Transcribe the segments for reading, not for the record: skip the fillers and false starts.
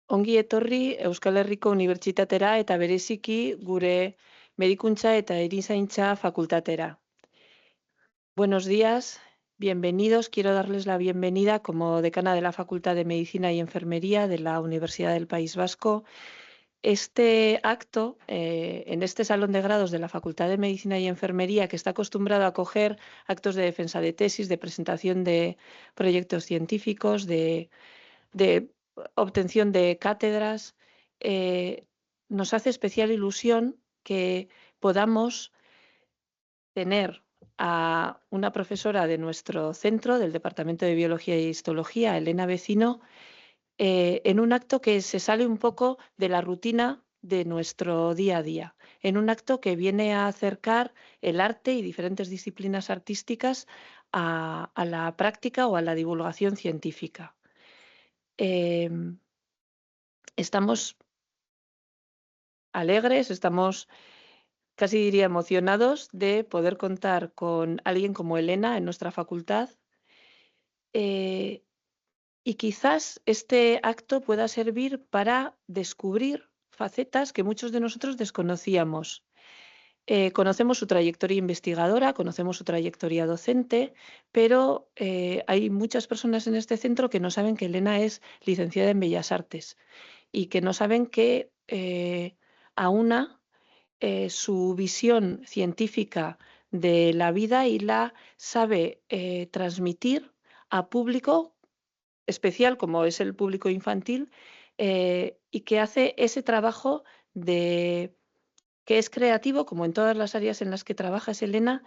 Ongi etorri Euskal Herriko Unibertsitatera eta bereziki gure Medikuntza eta Erizaintza fakultatera. Buenos días, bienvenidos. Quiero darles la bienvenida como decana de la Facultad de Medicina y Enfermería de la Universidad del País Vasco. Este acto, en este salón de grados de la Facultad de Medicina y Enfermería, que está acostumbrado a acoger actos de defensa de tesis, de presentación de proyectos científicos, de obtención de cátedras, nos hace especial ilusión que podamos tener a una profesora de nuestro centro, del Departamento de Biología e Histología, Elena Vecino, en un acto que se sale un poco de la rutina de nuestro día a día, en un acto que viene a acercar el arte y diferentes disciplinas artísticas a la práctica o a la divulgación científica. Estamos alegres, estamos casi diría emocionados de poder contar con alguien como Elena en nuestra facultad. Y quizás este acto pueda servir para descubrir facetas que muchos de nosotros desconocíamos. Conocemos su trayectoria investigadora, conocemos su trayectoria docente, pero hay muchas personas en este centro que no saben que Elena es licenciada en Bellas Artes y que no saben que aúna su visión científica de la vida y la sabe transmitir a público especial, como es el público infantil, y que hace ese trabajo que es creativo, como en todas las áreas en las que trabaja Elena,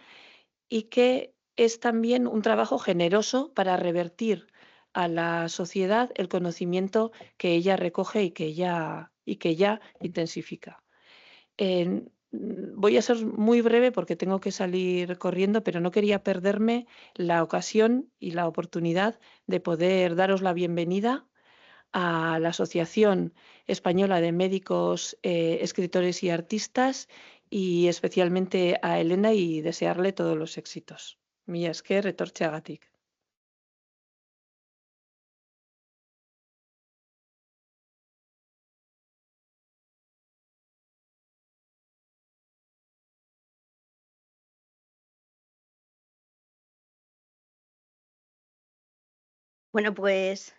y que es también un trabajo generoso para revertir a la sociedad el conocimiento que ella recoge y que ella intensifica. Voy a ser muy breve porque tengo que salir corriendo, pero no quería perderme la ocasión y la oportunidad de poder daros la bienvenida a la Asociación Española de Médicos, Escritores y Artistas, y especialmente a Elena, y desearle todos los éxitos. Mila esker, etortzeagatik. Bueno, pues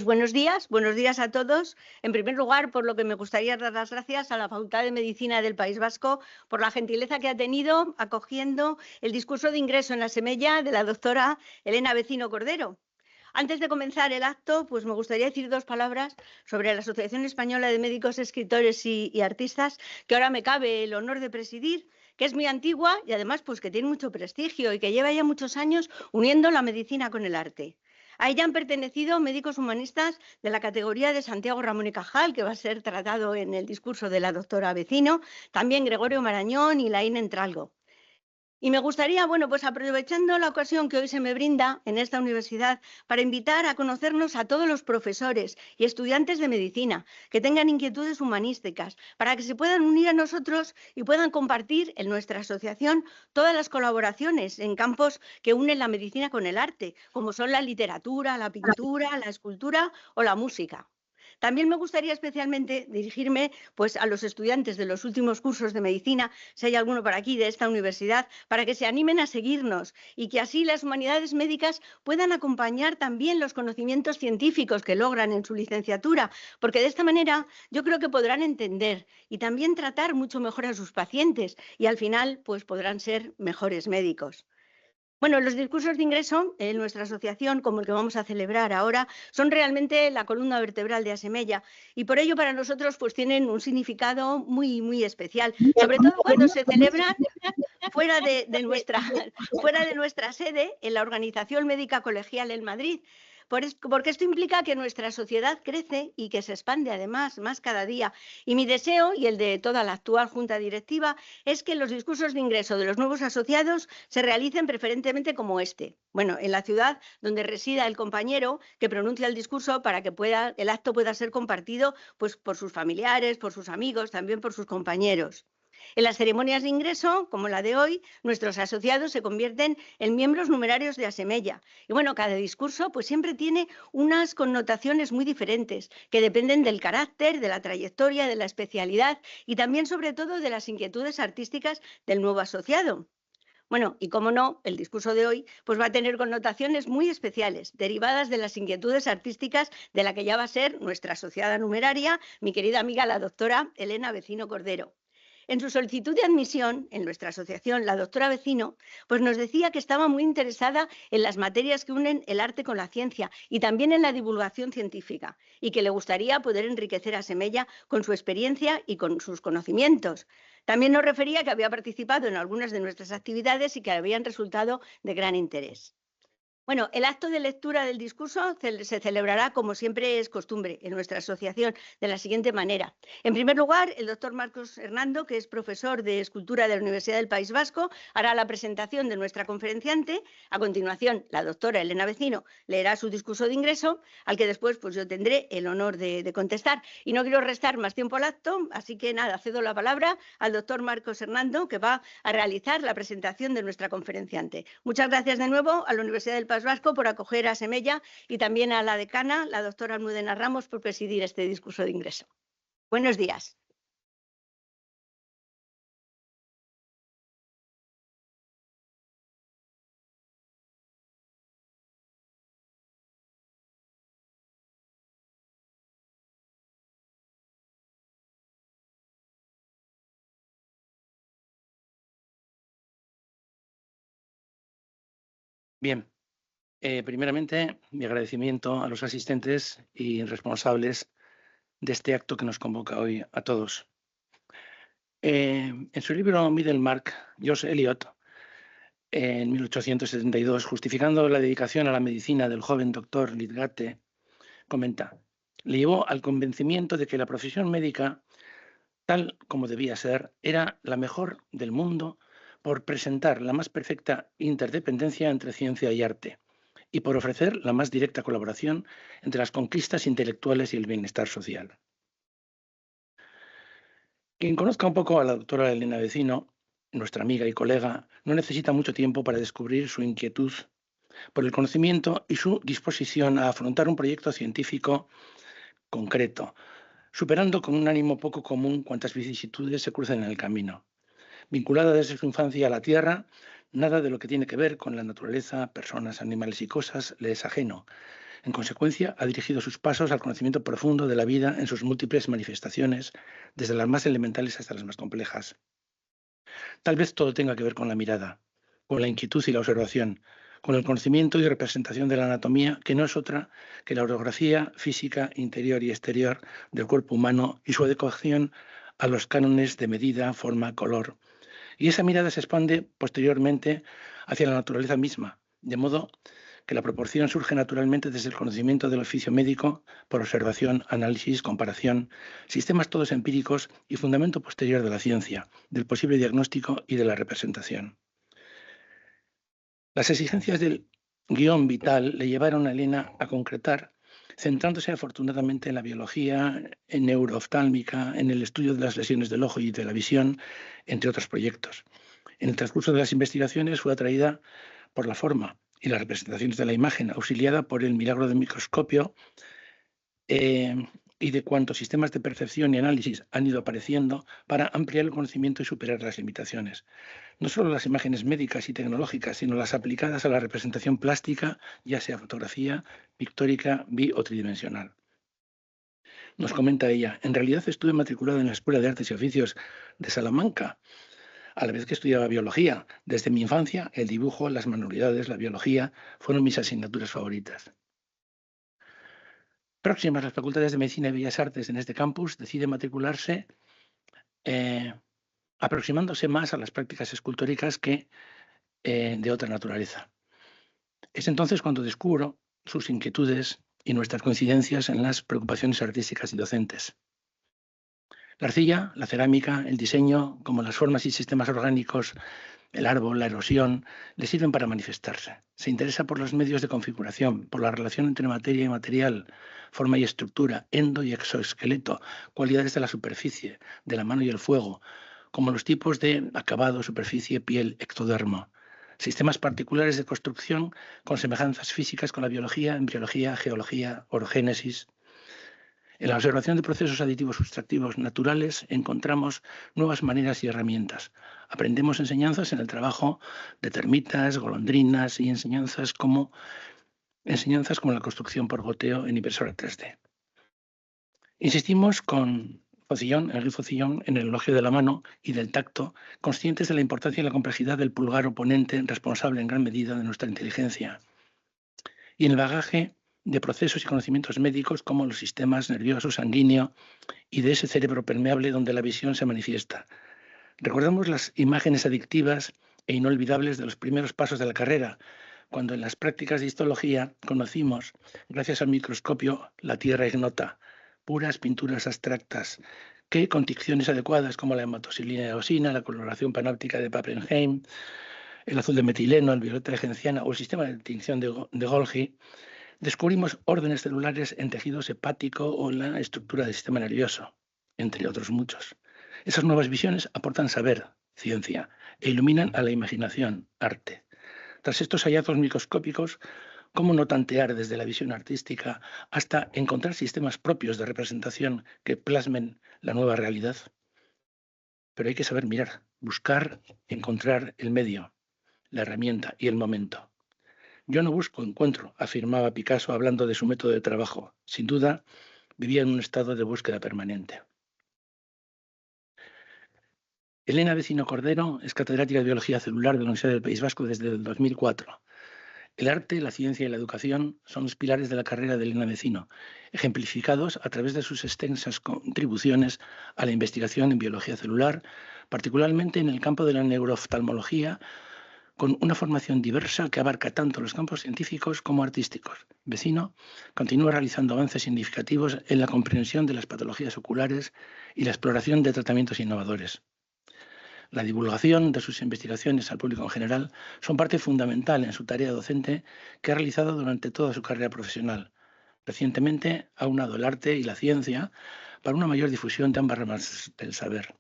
buenos días a todos. En primer lugar, por lo que me gustaría dar las gracias a la Facultad de Medicina del País Vasco por la gentileza que ha tenido acogiendo el discurso de ingreso en la semella de la doctora Elena Vecino Cordero. Antes de comenzar el acto, pues me gustaría decir dos palabras sobre la Asociación Española de Médicos, Escritores y Artistas, que ahora me cabe el honor de presidir, que es muy antigua y además pues que tiene mucho prestigio y que lleva ya muchos años uniendo la medicina con el arte. A ella han pertenecido médicos humanistas de la categoría de Santiago Ramón y Cajal, que va a ser tratado en el discurso de la doctora Vecino, también Gregorio Marañón y Laín Entralgo. Y me gustaría, pues aprovechando la ocasión que hoy se me brinda en esta universidad para invitar a conocernos a todos los profesores y estudiantes de medicina que tengan inquietudes humanísticas, para que se puedan unir a nosotros y puedan compartir en nuestra asociación todas las colaboraciones en campos que unen la medicina con el arte, como son la literatura, la pintura, la escultura o la música. También me gustaría especialmente dirigirme pues, a los estudiantes de los últimos cursos de medicina, si hay alguno por aquí de esta universidad, para que se animen a seguirnos y que así las humanidades médicas puedan acompañar también los conocimientos científicos que logran en su licenciatura, porque de esta manera yo creo que podrán entender y también tratar mucho mejor a sus pacientes y al final pues podrán ser mejores médicos. Bueno, los discursos de ingreso en nuestra asociación, como el que vamos a celebrar ahora, son realmente la columna vertebral de Asemella y por ello para nosotros pues tienen un significado muy especial, sobre todo cuando se celebran fuera de nuestra sede, en la Organización Médica Colegial en Madrid, porque esto implica que nuestra sociedad crece y que se expande además más cada día. Y mi deseo, y el de toda la actual Junta Directiva, es que los discursos de ingreso de los nuevos asociados se realicen preferentemente como este. Bueno, en la ciudad donde resida el compañero que pronuncia el discurso para que el acto pueda ser compartido pues, por sus familiares, por sus amigos, también por sus compañeros. En las ceremonias de ingreso, como la de hoy, nuestros asociados se convierten en miembros numerarios de Asemella. Y bueno, cada discurso pues siempre tiene unas connotaciones muy diferentes, que dependen del carácter, de la trayectoria, de la especialidad y también, sobre todo, de las inquietudes artísticas del nuevo asociado. Bueno, y cómo no, el discurso de hoy pues va a tener connotaciones muy especiales, derivadas de las inquietudes artísticas de la que ya va a ser nuestra asociada numeraria, mi querida amiga la doctora Elena Vecino Cordero. En su solicitud de admisión en nuestra asociación, la doctora Vecino, pues nos decía que estaba muy interesada en las materias que unen el arte con la ciencia y también en la divulgación científica, y que le gustaría poder enriquecer a Semella con su experiencia y con sus conocimientos. También nos refería que había participado en algunas de nuestras actividades y que habían resultado de gran interés. Bueno, el acto de lectura del discurso se celebrará, como siempre es costumbre, en nuestra asociación, de la siguiente manera. En primer lugar, el doctor Marcos Hernando, que es profesor de Escultura de la Universidad del País Vasco, hará la presentación de nuestra conferenciante. A continuación, la doctora Elena Vecino leerá su discurso de ingreso, al que después pues, yo tendré el honor de contestar. Y no quiero restar más tiempo al acto, así que nada, cedo la palabra al doctor Marcos Hernando, que va a realizar la presentación de nuestra conferenciante. Muchas gracias de nuevo a la Universidad del País Vasco por acoger a Semella y también a la decana, la doctora Almudena Ramos, por presidir este discurso de ingreso. Buenos días. Bien, primeramente mi agradecimiento a los asistentes y responsables de este acto que nos convoca hoy a todos. En su libro Middlemarch, George Eliot, en 1872, justificando la dedicación a la medicina del joven doctor Lidgate, comenta: le llevó al convencimiento de que la profesión médica, tal como debía ser, era la mejor del mundo por presentar la más perfecta interdependencia entre ciencia y arte, y por ofrecer la más directa colaboración entre las conquistas intelectuales y el bienestar social. Quien conozca un poco a la doctora Elena Vecino, nuestra amiga y colega, no necesita mucho tiempo para descubrir su inquietud por el conocimiento y su disposición a afrontar un proyecto científico concreto, superando con un ánimo poco común cuantas vicisitudes se crucen en el camino. Vinculada desde su infancia a la tierra, nada de lo que tiene que ver con la naturaleza, personas, animales y cosas le es ajeno. En consecuencia, ha dirigido sus pasos al conocimiento profundo de la vida en sus múltiples manifestaciones, desde las más elementales hasta las más complejas. Tal vez todo tenga que ver con la mirada, con la inquietud y la observación, con el conocimiento y representación de la anatomía, que no es otra que la orografía física interior y exterior del cuerpo humano y su adecuación a los cánones de medida, forma, color. Y esa mirada se expande posteriormente hacia la naturaleza misma, de modo que la proporción surge naturalmente desde el conocimiento del oficio médico por observación, análisis, comparación, sistemas todos empíricos y fundamento posterior de la ciencia, del posible diagnóstico y de la representación. Las exigencias del guión vital le llevaron a Elena a concretar, centrándose afortunadamente en la biología, en neurooftálmica, en el estudio de las lesiones del ojo y de la visión, entre otros proyectos. En el transcurso de las investigaciones fue atraída por la forma y las representaciones de la imagen, auxiliada por el milagro del microscopio y de cuantos sistemas de percepción y análisis han ido apareciendo para ampliar el conocimiento y superar las limitaciones. No solo las imágenes médicas y tecnológicas, sino las aplicadas a la representación plástica, ya sea fotografía, pictórica, o tridimensional. Nos comenta ella: en realidad estuve matriculada en la Escuela de Artes y Oficios de Salamanca, a la vez que estudiaba biología. Desde mi infancia, el dibujo, las manualidades, la biología fueron mis asignaturas favoritas. Próximas, las facultades de Medicina y Bellas Artes en este campus decide matricularse aproximándose más a las prácticas escultóricas que de otra naturaleza. Es entonces cuando descubro sus inquietudes y nuestras coincidencias en las preocupaciones artísticas y docentes. La arcilla, la cerámica, el diseño, como las formas y sistemas orgánicos, el árbol, la erosión, le sirven para manifestarse. Se interesa por los medios de configuración, por la relación entre materia y material, forma y estructura, endo y exoesqueleto, cualidades de la superficie, de la mano y el fuego, como los tipos de acabado, superficie, piel, ectodermo, sistemas particulares de construcción con semejanzas físicas con la biología, embriología, geología, orogénesis. En la observación de procesos aditivos sustractivos naturales encontramos nuevas maneras y herramientas. Aprendemos enseñanzas en el trabajo de termitas, golondrinas y enseñanzas como la construcción por goteo en impresora 3D. Insistimos con Enrique Focillón en el elogio de la mano y del tacto, conscientes de la importancia y la complejidad del pulgar oponente, responsable en gran medida de nuestra inteligencia. Y en el bagaje de procesos y conocimientos médicos como los sistemas nervioso, sanguíneo y de ese cerebro permeable donde la visión se manifiesta. Recordamos las imágenes adictivas e inolvidables de los primeros pasos de la carrera, cuando en las prácticas de histología conocimos, gracias al microscopio, la tierra ignota, puras pinturas abstractas, que con dicciones adecuadas como la hematoxilina de eosina, la coloración panóptica de Pappenheim, el azul de metileno, el violeta de genciana o el sistema de distinción de Golgi, descubrimos órdenes celulares en tejidos hepático o en la estructura del sistema nervioso, entre otros muchos. Esas nuevas visiones aportan saber, ciencia, e iluminan a la imaginación, arte. Tras estos hallazgos microscópicos, ¿cómo no tantear desde la visión artística hasta encontrar sistemas propios de representación que plasmen la nueva realidad? Pero hay que saber mirar, buscar, encontrar el medio, la herramienta y el momento. Yo no busco, encuentro, afirmaba Picasso hablando de su método de trabajo. Sin duda, vivía en un estado de búsqueda permanente. Elena Vecino Cordero es catedrática de Biología Celular de la Universidad del País Vasco desde el 2004. El arte, la ciencia y la educación son los pilares de la carrera de Elena Vecino, ejemplificados a través de sus extensas contribuciones a la investigación en biología celular, particularmente en el campo de la neurooftalmología, con una formación diversa que abarca tanto los campos científicos como artísticos. Vecino continúa realizando avances significativos en la comprensión de las patologías oculares y la exploración de tratamientos innovadores. La divulgación de sus investigaciones al público en general son parte fundamental en su tarea docente que ha realizado durante toda su carrera profesional. Recientemente ha unado el arte y la ciencia para una mayor difusión de ambas ramas del saber.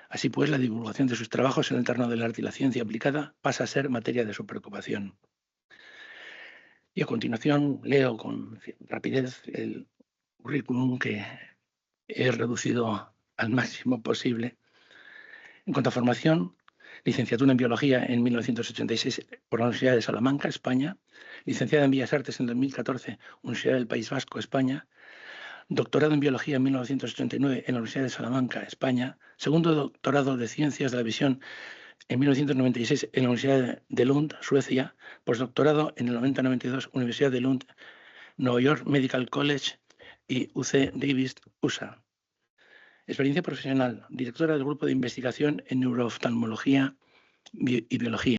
Así pues, la divulgación de sus trabajos en el terreno del arte y la ciencia aplicada pasa a ser materia de su preocupación. Y a continuación leo con rapidez el currículum que he reducido al máximo posible. En cuanto a formación, licenciatura en Biología en 1986 por la Universidad de Salamanca, España, licenciada en Bellas Artes en 2014, Universidad del País Vasco, España, doctorado en Biología en 1989 en la Universidad de Salamanca, España, segundo doctorado de Ciencias de la Visión en 1996 en la Universidad de Lund, Suecia, postdoctorado en el 90-92 Universidad de Lund, New York Medical College y UC Davis, USA. Experiencia profesional, directora del Grupo de Investigación en Neurooftalmología y Biología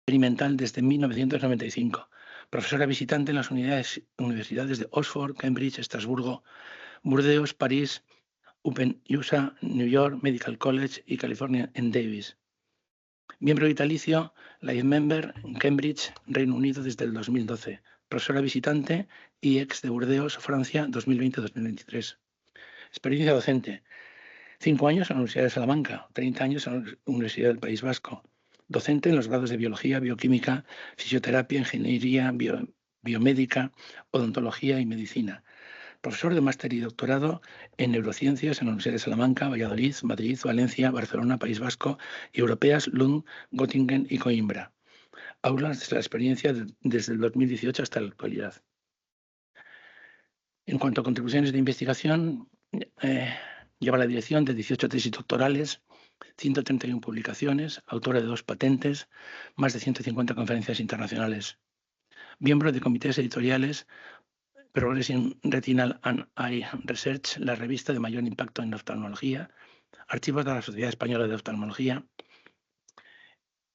Experimental desde 1995. Profesora visitante en las universidades de Oxford, Cambridge, Estrasburgo, Burdeos, París, Open USA, New York Medical College y California en Davis. Miembro vitalicio, Life Member en Cambridge, Reino Unido desde el 2012. Profesora visitante y ex de Burdeos, Francia, 2020-2023. Experiencia docente. 5 años en la Universidad de Salamanca, 30 años en la Universidad del País Vasco. Docente en los grados de Biología, Bioquímica, Fisioterapia, Ingeniería, Biomédica, Odontología y Medicina. Profesor de máster y doctorado en Neurociencias en la Universidad de Salamanca, Valladolid, Madrid, Valencia, Barcelona, País Vasco, y Europeas, Lund, Göttingen y Coimbra. Aulas desde la experiencia desde el 2018 hasta la actualidad. En cuanto a contribuciones de investigación, lleva la dirección de 18 tesis doctorales, 131 publicaciones, autora de 2 patentes, más de 150 conferencias internacionales. Miembro de comités editoriales Progressing Retinal and Eye Research, la revista de mayor impacto en oftalmología, archivos de la Sociedad Española de Oftalmología.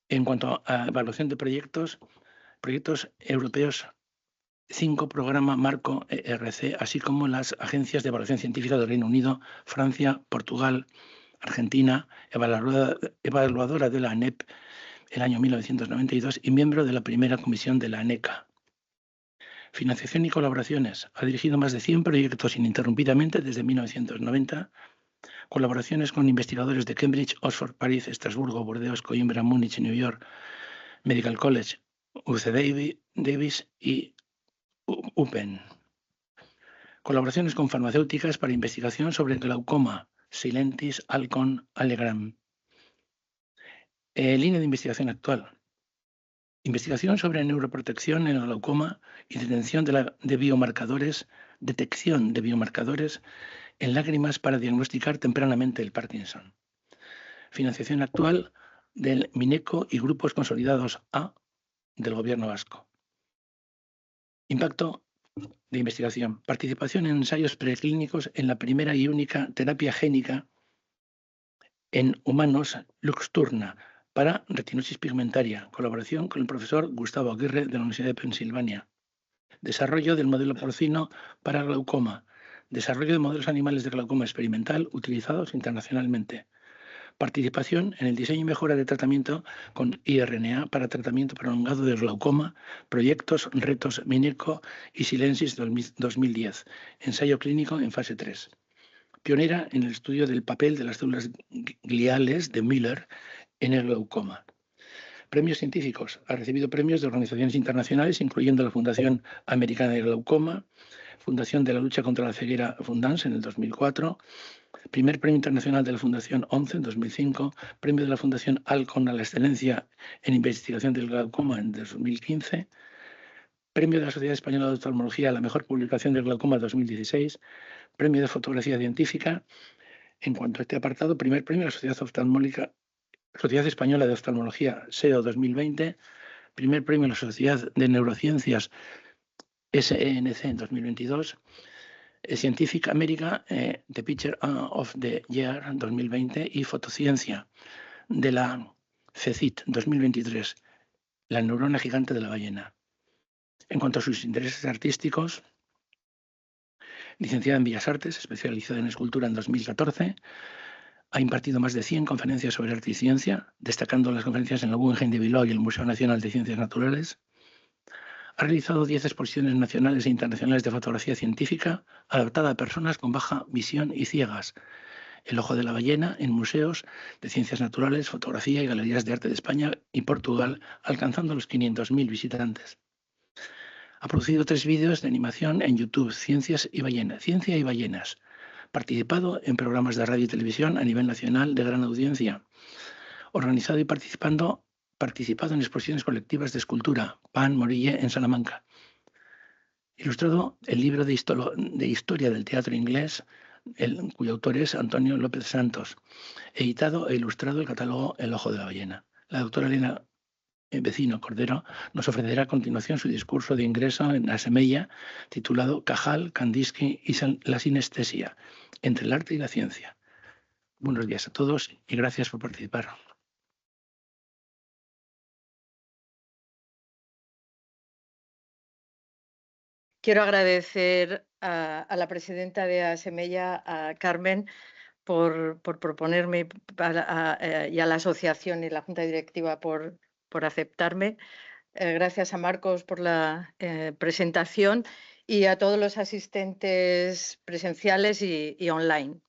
En cuanto a evaluación de proyectos europeos, 5 programa Marco ERC, así como las agencias de evaluación científica del Reino Unido, Francia, Portugal, Argentina, evaluadora de la ANEP el año 1992 y miembro de la primera comisión de la ANECA. Financiación y colaboraciones. Ha dirigido más de 100 proyectos ininterrumpidamente desde 1990 Colaboraciones con investigadores de Cambridge, Oxford, París, Estrasburgo, Burdeos, Coimbra, Múnich, New York, Medical College, UC Davis y UPenn. Colaboraciones con farmacéuticas para investigación sobre glaucoma, Silentis, Alcon, Allegram. Línea de investigación actual. Investigación sobre neuroprotección en el glaucoma y detección de biomarcadores en lágrimas para diagnosticar tempranamente el Parkinson. Financiación actual del Mineco y grupos consolidados A del Gobierno vasco. Impacto de investigación. Participación en ensayos preclínicos en la primera y única terapia génica en humanos Luxturna para retinosis pigmentaria. Colaboración con el profesor Gustavo Aguirre de la Universidad de Pensilvania. Desarrollo del modelo porcino para glaucoma. Desarrollo de modelos animales de glaucoma experimental utilizados internacionalmente. Participación en el diseño y mejora de tratamiento con IRNA para tratamiento prolongado del glaucoma, proyectos, retos Mineco y Silensis 2010. Ensayo clínico en fase 3. Pionera en el estudio del papel de las células gliales de Müller en el glaucoma. Premios científicos. Ha recibido premios de organizaciones internacionales, incluyendo la Fundación Americana de Glaucoma, Fundación de la Lucha contra la Ceguera Fundance en el 2004, Primer Premio Internacional de la Fundación ONCE en 2005, Premio de la Fundación Alcon a la Excelencia en Investigación del Glaucoma en 2015, Premio de la Sociedad Española de Oftalmología a la Mejor Publicación del Glaucoma 2016, Premio de Fotografía Científica. En cuanto a este apartado, Primer Premio de la Sociedad Española de Oftalmología SEO 2020, Primer Premio de la Sociedad de Neurociencias SENC en 2022, Scientific America, The Picture of the Year 2020 y Fotociencia de la CECIT 2023, La neurona gigante de la ballena. En cuanto a sus intereses artísticos, licenciada en Bellas Artes, especializada en escultura en 2014, ha impartido más de 100 conferencias sobre arte y ciencia, destacando las conferencias en el Guggenheim de Bilbao y el Museo Nacional de Ciencias Naturales. Ha realizado 10 exposiciones nacionales e internacionales de fotografía científica adaptada a personas con baja visión y ciegas. El ojo de la ballena en museos de ciencias naturales, fotografía y galerías de arte de España y Portugal, alcanzando los 500.000 visitantes. Ha producido 3 vídeos de animación en YouTube, Ciencia y Ballenas. Participado en programas de radio y televisión a nivel nacional de gran audiencia. Organizado y participado en exposiciones colectivas de escultura, Pan Morille en Salamanca. Ilustrado el libro de historia del teatro inglés, cuyo autor es Antonio López Santos. Editado e ilustrado el catálogo El ojo de la ballena. La doctora Elena Vecino Cordero nos ofrecerá a continuación su discurso de ingreso en la Semella, titulado Cajal, Kandinsky y la sinestesia, entre el arte y la ciencia. Buenos días a todos y gracias por participar. Quiero agradecer a la presidenta de Asemella, a Carmen, por proponerme y a la asociación y la junta directiva por aceptarme. Gracias a Marcos por la presentación y a todos los asistentes presenciales y online.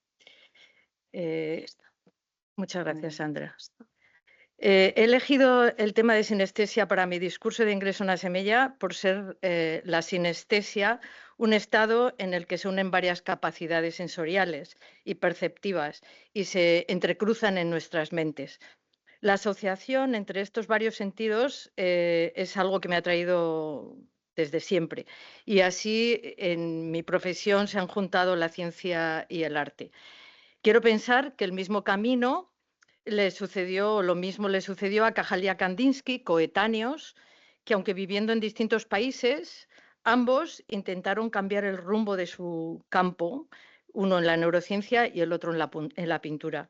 Muchas gracias, Sandra. He elegido el tema de sinestesia para mi discurso de ingreso en Asemella por ser la sinestesia un estado en el que se unen varias capacidades sensoriales y perceptivas y se entrecruzan en nuestras mentes. La asociación entre estos varios sentidos es algo que me ha traído desde siempre y así en mi profesión se han juntado la ciencia y el arte. Quiero pensar que el mismo camino lo mismo le sucedió a Cajal y a Kandinsky, coetáneos, que aunque viviendo en distintos países, ambos intentaron cambiar el rumbo de su campo, uno en la neurociencia y el otro en la pintura.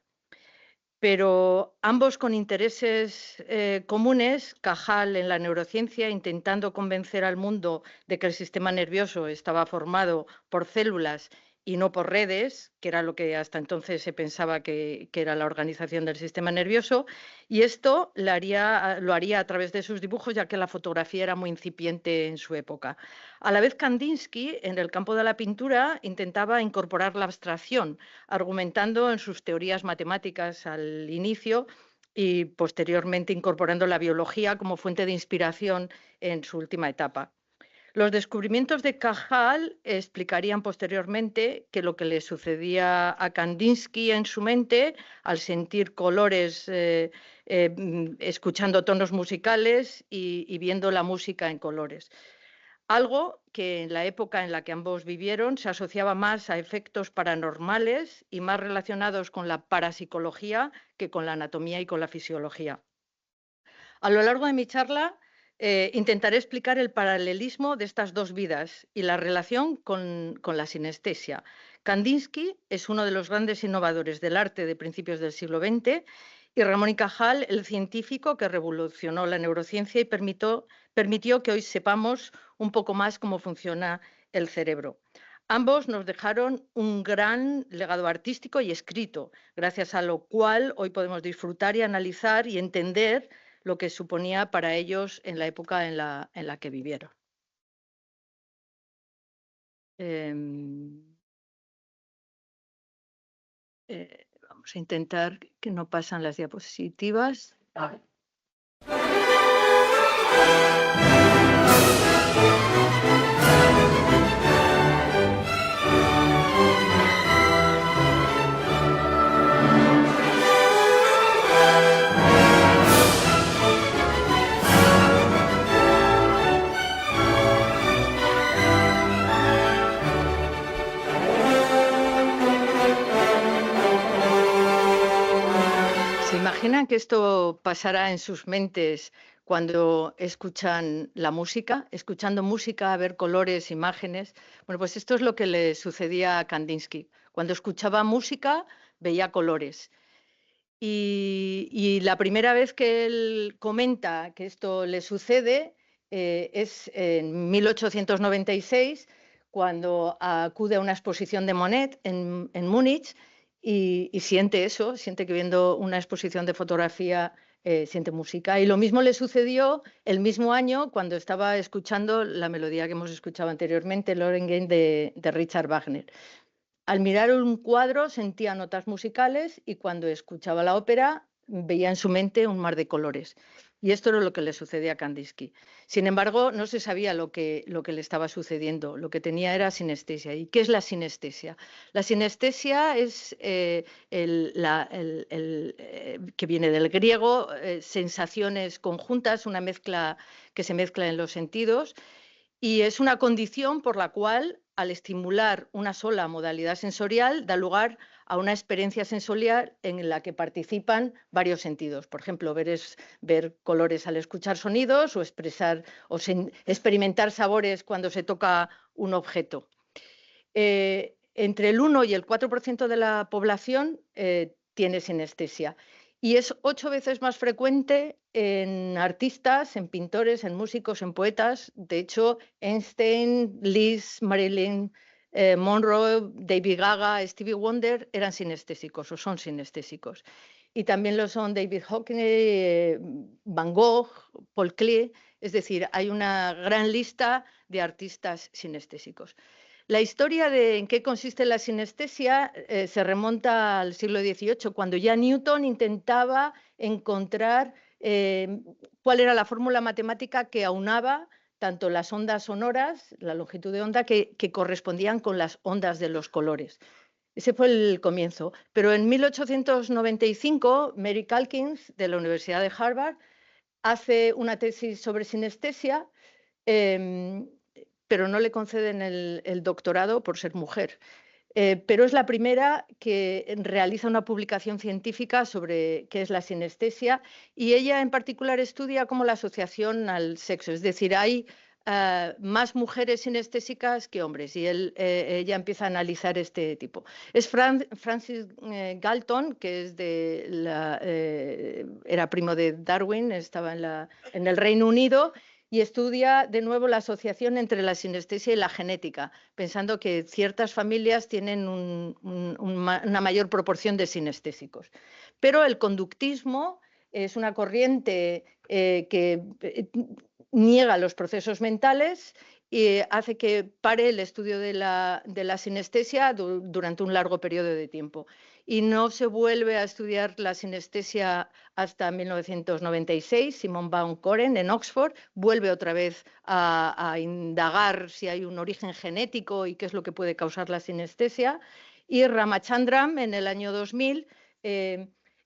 Pero ambos con intereses comunes, Cajal en la neurociencia, intentando convencer al mundo de que el sistema nervioso estaba formado por células y no por redes, que era lo que hasta entonces se pensaba que era la organización del sistema nervioso, y esto lo haría a través de sus dibujos, ya que la fotografía era muy incipiente en su época. A la vez, Kandinsky, en el campo de la pintura, intentaba incorporar la abstracción, argumentando en sus teorías matemáticas al inicio y posteriormente incorporando la biología como fuente de inspiración en su última etapa. Los descubrimientos de Cajal explicarían posteriormente que lo que le sucedía a Kandinsky en su mente, al sentir colores, escuchando tonos musicales y viendo la música en colores. Algo que en la época en la que ambos vivieron se asociaba más a efectos paranormales y más relacionados con la parapsicología que con la anatomía y con la fisiología. A lo largo de mi charla intentaré explicar el paralelismo de estas dos vidas y la relación con la sinestesia. Kandinsky es uno de los grandes innovadores del arte de principios del siglo XX y Ramón y Cajal, el científico que revolucionó la neurociencia y permitió que hoy sepamos un poco más cómo funciona el cerebro. Ambos nos dejaron un gran legado artístico y escrito, gracias a lo cual hoy podemos disfrutar y analizar y entender lo que suponía para ellos en la época en la que vivieron. Vamos a intentar que no pasen las diapositivas. ¿Se imaginan que esto pasará en sus mentes cuando escuchan la música, escuchando música, ver colores, imágenes? Bueno, pues esto es lo que le sucedía a Kandinsky. Cuando escuchaba música, veía colores. Y la primera vez que él comenta que esto le sucede es en 1896, cuando acude a una exposición de Monet en Múnich y siente eso, siente que viendo una exposición de fotografía siente música. Y lo mismo le sucedió el mismo año cuando estaba escuchando la melodía que hemos escuchado anteriormente, Lohengrin de Richard Wagner. Al mirar un cuadro sentía notas musicales y cuando escuchaba la ópera veía en su mente un mar de colores. Y esto era lo que le sucedía a Kandinsky. Sin embargo, no se sabía lo que le estaba sucediendo. Lo que tenía era sinestesia. ¿Y qué es la sinestesia? La sinestesia es que viene del griego, sensaciones conjuntas, una mezcla que se mezcla en los sentidos. Y es una condición por la cual, al estimular una sola modalidad sensorial, da lugar a una experiencia sensorial en la que participan varios sentidos. Por ejemplo, ver colores al escuchar sonidos o experimentar sabores cuando se toca un objeto. Entre el 1 y el 4% de la población tiene sinestesia. Y es 8 veces más frecuente en artistas, en pintores, en músicos, en poetas. De hecho, Einstein, Liszt, Marilyn Monroe, David Gaga, Stevie Wonder eran sinestésicos o son sinestésicos. Y también lo son David Hockney, Van Gogh, Paul Klee. Es decir, hay una gran lista de artistas sinestésicos. La historia de en qué consiste la sinestesia se remonta al siglo XVIII, cuando ya Newton intentaba encontrar cuál era la fórmula matemática que aunaba tanto las ondas sonoras, la longitud de onda, que correspondían con las ondas de los colores. Ese fue el comienzo. Pero en 1895, Mary Calkins, de la Universidad de Harvard, hace una tesis sobre sinestesia, pero no le conceden el doctorado por ser mujer. Pero es la primera que realiza una publicación científica sobre qué es la sinestesia y ella en particular estudia como la asociación al sexo, es decir, hay más mujeres sinestésicas que hombres y ella empieza a analizar este tipo. Es Francis Galton, que es era primo de Darwin, estaba en el Reino Unido y estudia de nuevo la asociación entre la sinestesia y la genética, pensando que ciertas familias tienen una mayor proporción de sinestésicos. Pero el conductismo es una corriente que niega los procesos mentales y hace que pare el estudio de la sinestesia durante un largo periodo de tiempo. Y no se vuelve a estudiar la sinestesia hasta 1996. Simon Baum-Coren en Oxford vuelve otra vez a indagar si hay un origen genético y qué es lo que puede causar la sinestesia. Y Ramachandran en el año 2000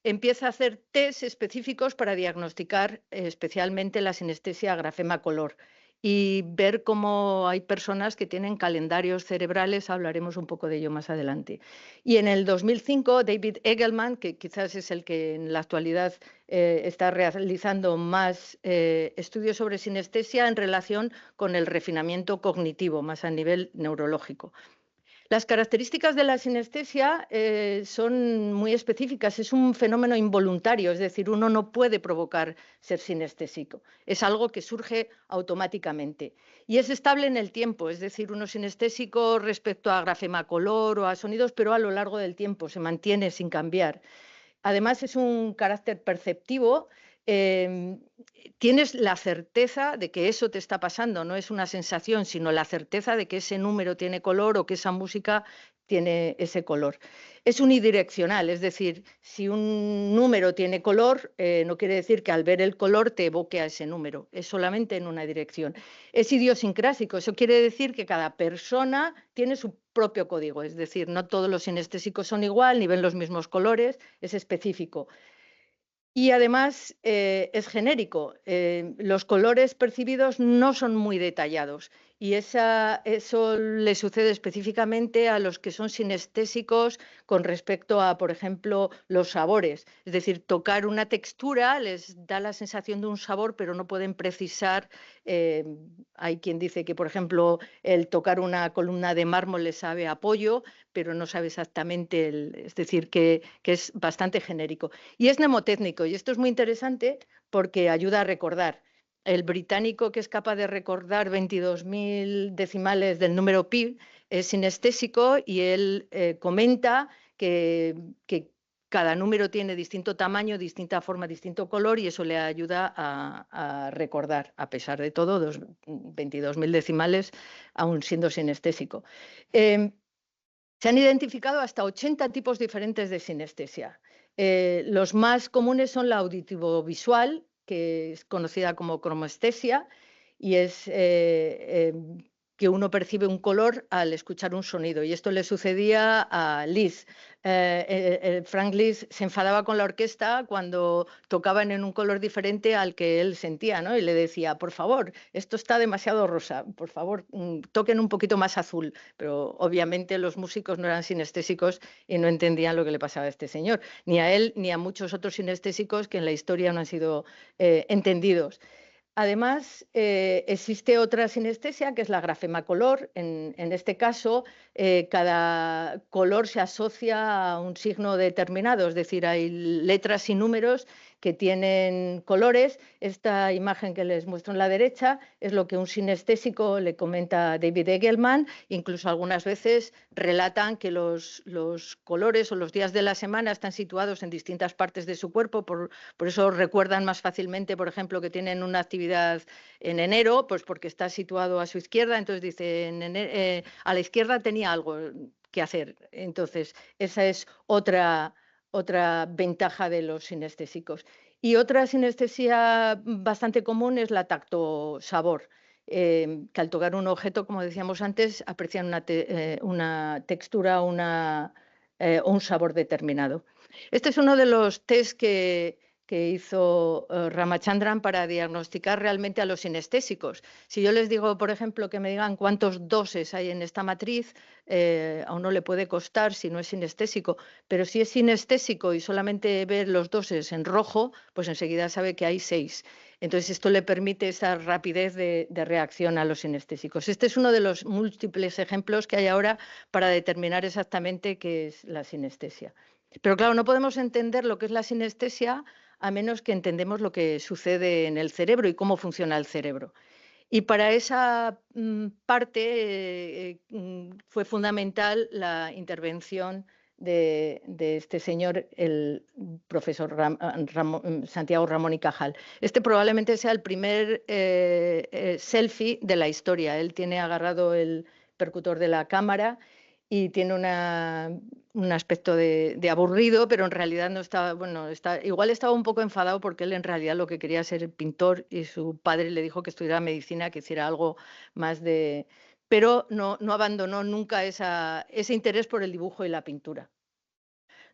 empieza a hacer test específicos para diagnosticar especialmente la sinestesia grafema color y ver cómo hay personas que tienen calendarios cerebrales, hablaremos un poco de ello más adelante. Y en el 2005, David Eagleman, que quizás es el que en la actualidad está realizando más estudios sobre sinestesia en relación con el refinamiento cognitivo, más a nivel neurológico. Las características de la sinestesia son muy específicas. Es un fenómeno involuntario, es decir, uno no puede provocar ser sinestésico. Es algo que surge automáticamente. Y es estable en el tiempo, es decir, uno es sinestésico respecto a grafema color o a sonidos, pero a lo largo del tiempo se mantiene sin cambiar. Además, es un carácter perceptivo. Tienes la certeza de que eso te está pasando, no es una sensación, sino la certeza de que ese número tiene color o que esa música tiene ese color. Es unidireccional, es decir, si un número tiene color, no quiere decir que al ver el color te evoque a ese número, es solamente en una dirección. Es idiosincrásico, eso quiere decir que cada persona tiene su propio código, es decir, no todos los sinestésicos son igual, ni ven los mismos colores, es específico. Y además es genérico. Los colores percibidos no son muy detallados y eso le sucede específicamente a los que son sinestésicos con respecto a, por ejemplo, los sabores. Es decir, tocar una textura les da la sensación de un sabor, pero no pueden precisar. Hay quien dice que, por ejemplo, el tocar una columna de mármol le sabe a pollo, pero no sabe exactamente, es decir, que es bastante genérico. Y es mnemotécnico, y esto es muy interesante porque ayuda a recordar. El británico que es capaz de recordar 22.000 decimales del número pi es sinestésico y él comenta que cada número tiene distinto tamaño, distinta forma, distinto color y eso le ayuda a recordar, a pesar de todo, 22.000 decimales, aún siendo sinestésico. Se han identificado hasta 80 tipos diferentes de sinestesia. Los más comunes son la auditivo-visual, que es conocida como cromoestesia, y es que uno percibe un color al escuchar un sonido. Y esto le sucedía a Liszt. Frank Liszt se enfadaba con la orquesta cuando tocaban en un color diferente al que él sentía, ¿no? Y le decía, por favor, esto está demasiado rosa, por favor, toquen un poquito más azul. Pero obviamente los músicos no eran sinestésicos y no entendían lo que le pasaba a este señor, ni a él ni a muchos otros sinestésicos que en la historia no han sido entendidos. Además, existe otra sinestesia que es la grafema color. En este caso, cada color se asocia a un signo determinado, es decir, hay letras y números que tienen colores. Esta imagen que les muestro en la derecha es lo que un sinestésico le comenta a David Eagleman. Incluso algunas veces relatan que los colores o los días de la semana están situados en distintas partes de su cuerpo, por eso recuerdan más fácilmente, por ejemplo, que tienen una actividad en enero, pues porque está situado a su izquierda, entonces dice, a la izquierda tenía algo que hacer. Entonces, esa es otra ventaja de los sinestésicos. Y otra sinestesia bastante común es la tacto-sabor, que al tocar un objeto, como decíamos antes, aprecian una textura o un sabor determinado. Este es uno de los test que hizo Ramachandran para diagnosticar realmente a los sinestésicos. Si yo les digo, por ejemplo, que me digan cuántos doses hay en esta matriz, a uno le puede costar si no es sinestésico, pero si es sinestésico y solamente ve los doses en rojo, pues enseguida sabe que hay 6. Entonces esto le permite esa rapidez de reacción a los sinestésicos. Este es uno de los múltiples ejemplos que hay ahora para determinar exactamente qué es la sinestesia. Pero claro, no podemos entender lo que es la sinestesia a menos que entendemos lo que sucede en el cerebro y cómo funciona el cerebro. Y para esa parte fue fundamental la intervención de este señor, el profesor Santiago Ramón y Cajal. Este probablemente sea el primer selfie de la historia. Él tiene agarrado el percutor de la cámara y tiene un aspecto de aburrido, pero en realidad no estaba, bueno, igual estaba un poco enfadado porque él en realidad lo que quería ser pintor y su padre le dijo que estudiara medicina, que hiciera algo más de... Pero no abandonó nunca ese interés por el dibujo y la pintura.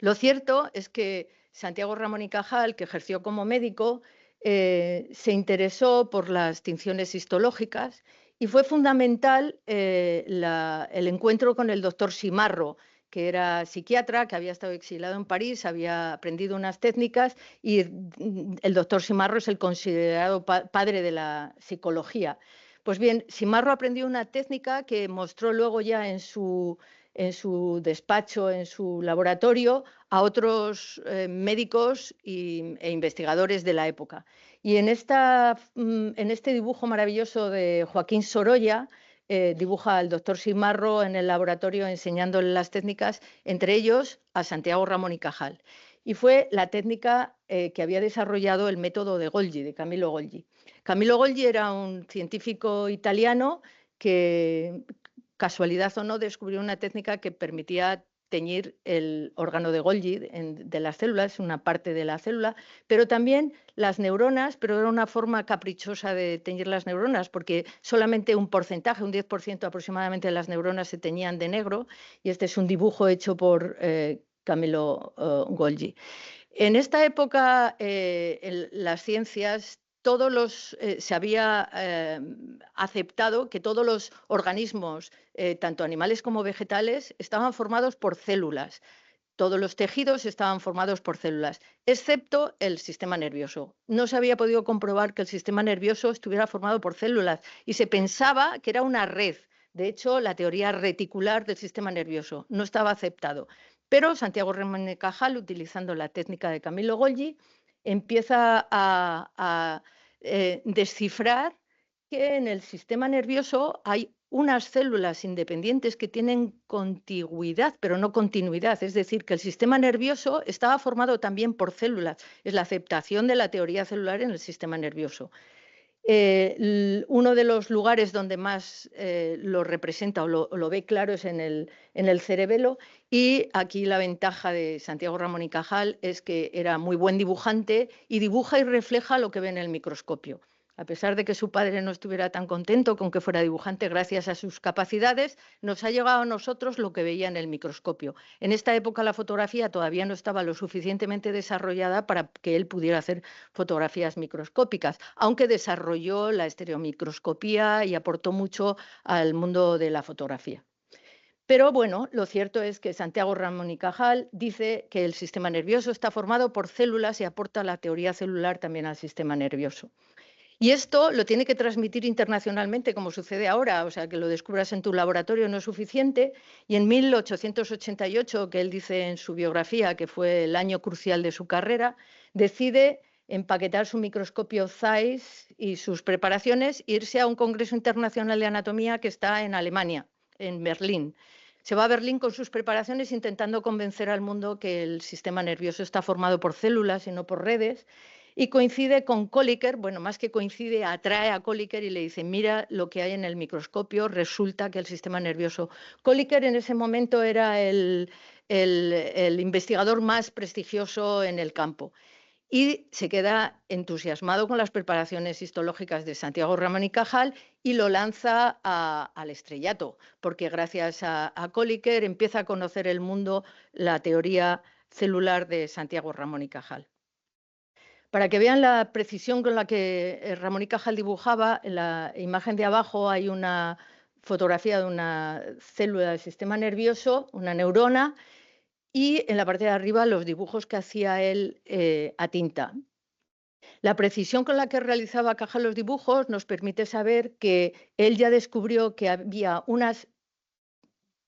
Lo cierto es que Santiago Ramón y Cajal, que ejerció como médico, se interesó por las tinciones histológicas y fue fundamental el encuentro con el doctor Simarro, que era psiquiatra, que había estado exiliado en París, había aprendido unas técnicas y el doctor Simarro es el considerado padre de la psicología. Pues bien, Simarro aprendió una técnica que mostró luego ya en su despacho, en su laboratorio, a otros médicos e investigadores de la época. Y en este dibujo maravilloso de Joaquín Sorolla, dibuja al doctor Simarro en el laboratorio enseñándole las técnicas, entre ellos a Santiago Ramón y Cajal. Y fue la técnica que había desarrollado el método de Golgi, de Camillo Golgi. Camillo Golgi era un científico italiano que, casualidad o no, descubrió una técnica que permitía teñir el órgano de Golgi de las células, una parte de la célula, pero también las neuronas, pero era una forma caprichosa de teñir las neuronas, porque solamente un porcentaje, un 10% aproximadamente de las neuronas se teñían de negro, y este es un dibujo hecho por Camillo Golgi. En esta época, las ciencias, se había aceptado que todos los organismos, tanto animales como vegetales, estaban formados por células. Todos los tejidos estaban formados por células, excepto el sistema nervioso. No se había podido comprobar que el sistema nervioso estuviera formado por células y se pensaba que era una red. De hecho, la teoría reticular del sistema nervioso no estaba aceptado. Pero Santiago Ramón y Cajal, utilizando la técnica de Camillo Golgi, empieza a descifrar que en el sistema nervioso hay unas células independientes que tienen contigüidad, pero no continuidad. Es decir, que el sistema nervioso estaba formado también por células. Es la aceptación de la teoría celular en el sistema nervioso. Uno de los lugares donde más lo representa o lo ve claro es en el cerebelo, y aquí la ventaja de Santiago Ramón y Cajal es que era muy buen dibujante y dibuja y refleja lo que ve en el microscopio. A pesar de que su padre no estuviera tan contento con que fuera dibujante, gracias a sus capacidades, nos ha llegado a nosotros lo que veía en el microscopio. En esta época la fotografía todavía no estaba lo suficientemente desarrollada para que él pudiera hacer fotografías microscópicas, aunque desarrolló la estereomicroscopía y aportó mucho al mundo de la fotografía. Pero bueno, lo cierto es que Santiago Ramón y Cajal dice que el sistema nervioso está formado por células y aporta la teoría celular también al sistema nervioso. Y esto lo tiene que transmitir internacionalmente, como sucede ahora, o sea, que lo descubras en tu laboratorio no es suficiente. Y en 1888, que él dice en su biografía que fue el año crucial de su carrera, decide empaquetar su microscopio Zeiss y sus preparaciones e irse a un congreso internacional de anatomía que está en Alemania, en Berlín. Se va a Berlín con sus preparaciones intentando convencer al mundo que el sistema nervioso está formado por células y no por redes. Y coincide con Kolliker, bueno, más que coincide, atrae a Kolliker y le dice, mira lo que hay en el microscopio, resulta que el sistema nervioso... Kolliker en ese momento era el investigador más prestigioso en el campo y se queda entusiasmado con las preparaciones histológicas de Santiago Ramón y Cajal y lo lanza al estrellato, porque gracias a Kolliker empieza a conocer el mundo la teoría celular de Santiago Ramón y Cajal. Para que vean la precisión con la que Ramón y Cajal dibujaba, en la imagen de abajo hay una fotografía de una célula del sistema nervioso, una neurona, y en la parte de arriba los dibujos que hacía él a tinta. La precisión con la que realizaba Cajal los dibujos nos permite saber que él ya descubrió que había unas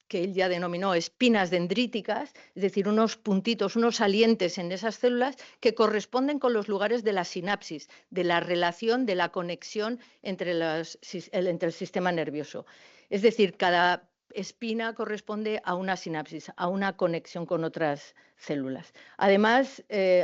que él ya denominó espinas dendríticas, es decir, unos puntitos, unos salientes en esas células que corresponden con los lugares de la sinapsis, de la relación, de la conexión entre el sistema nervioso. Es decir, cada espina corresponde a una sinapsis, a una conexión con otras células. Además,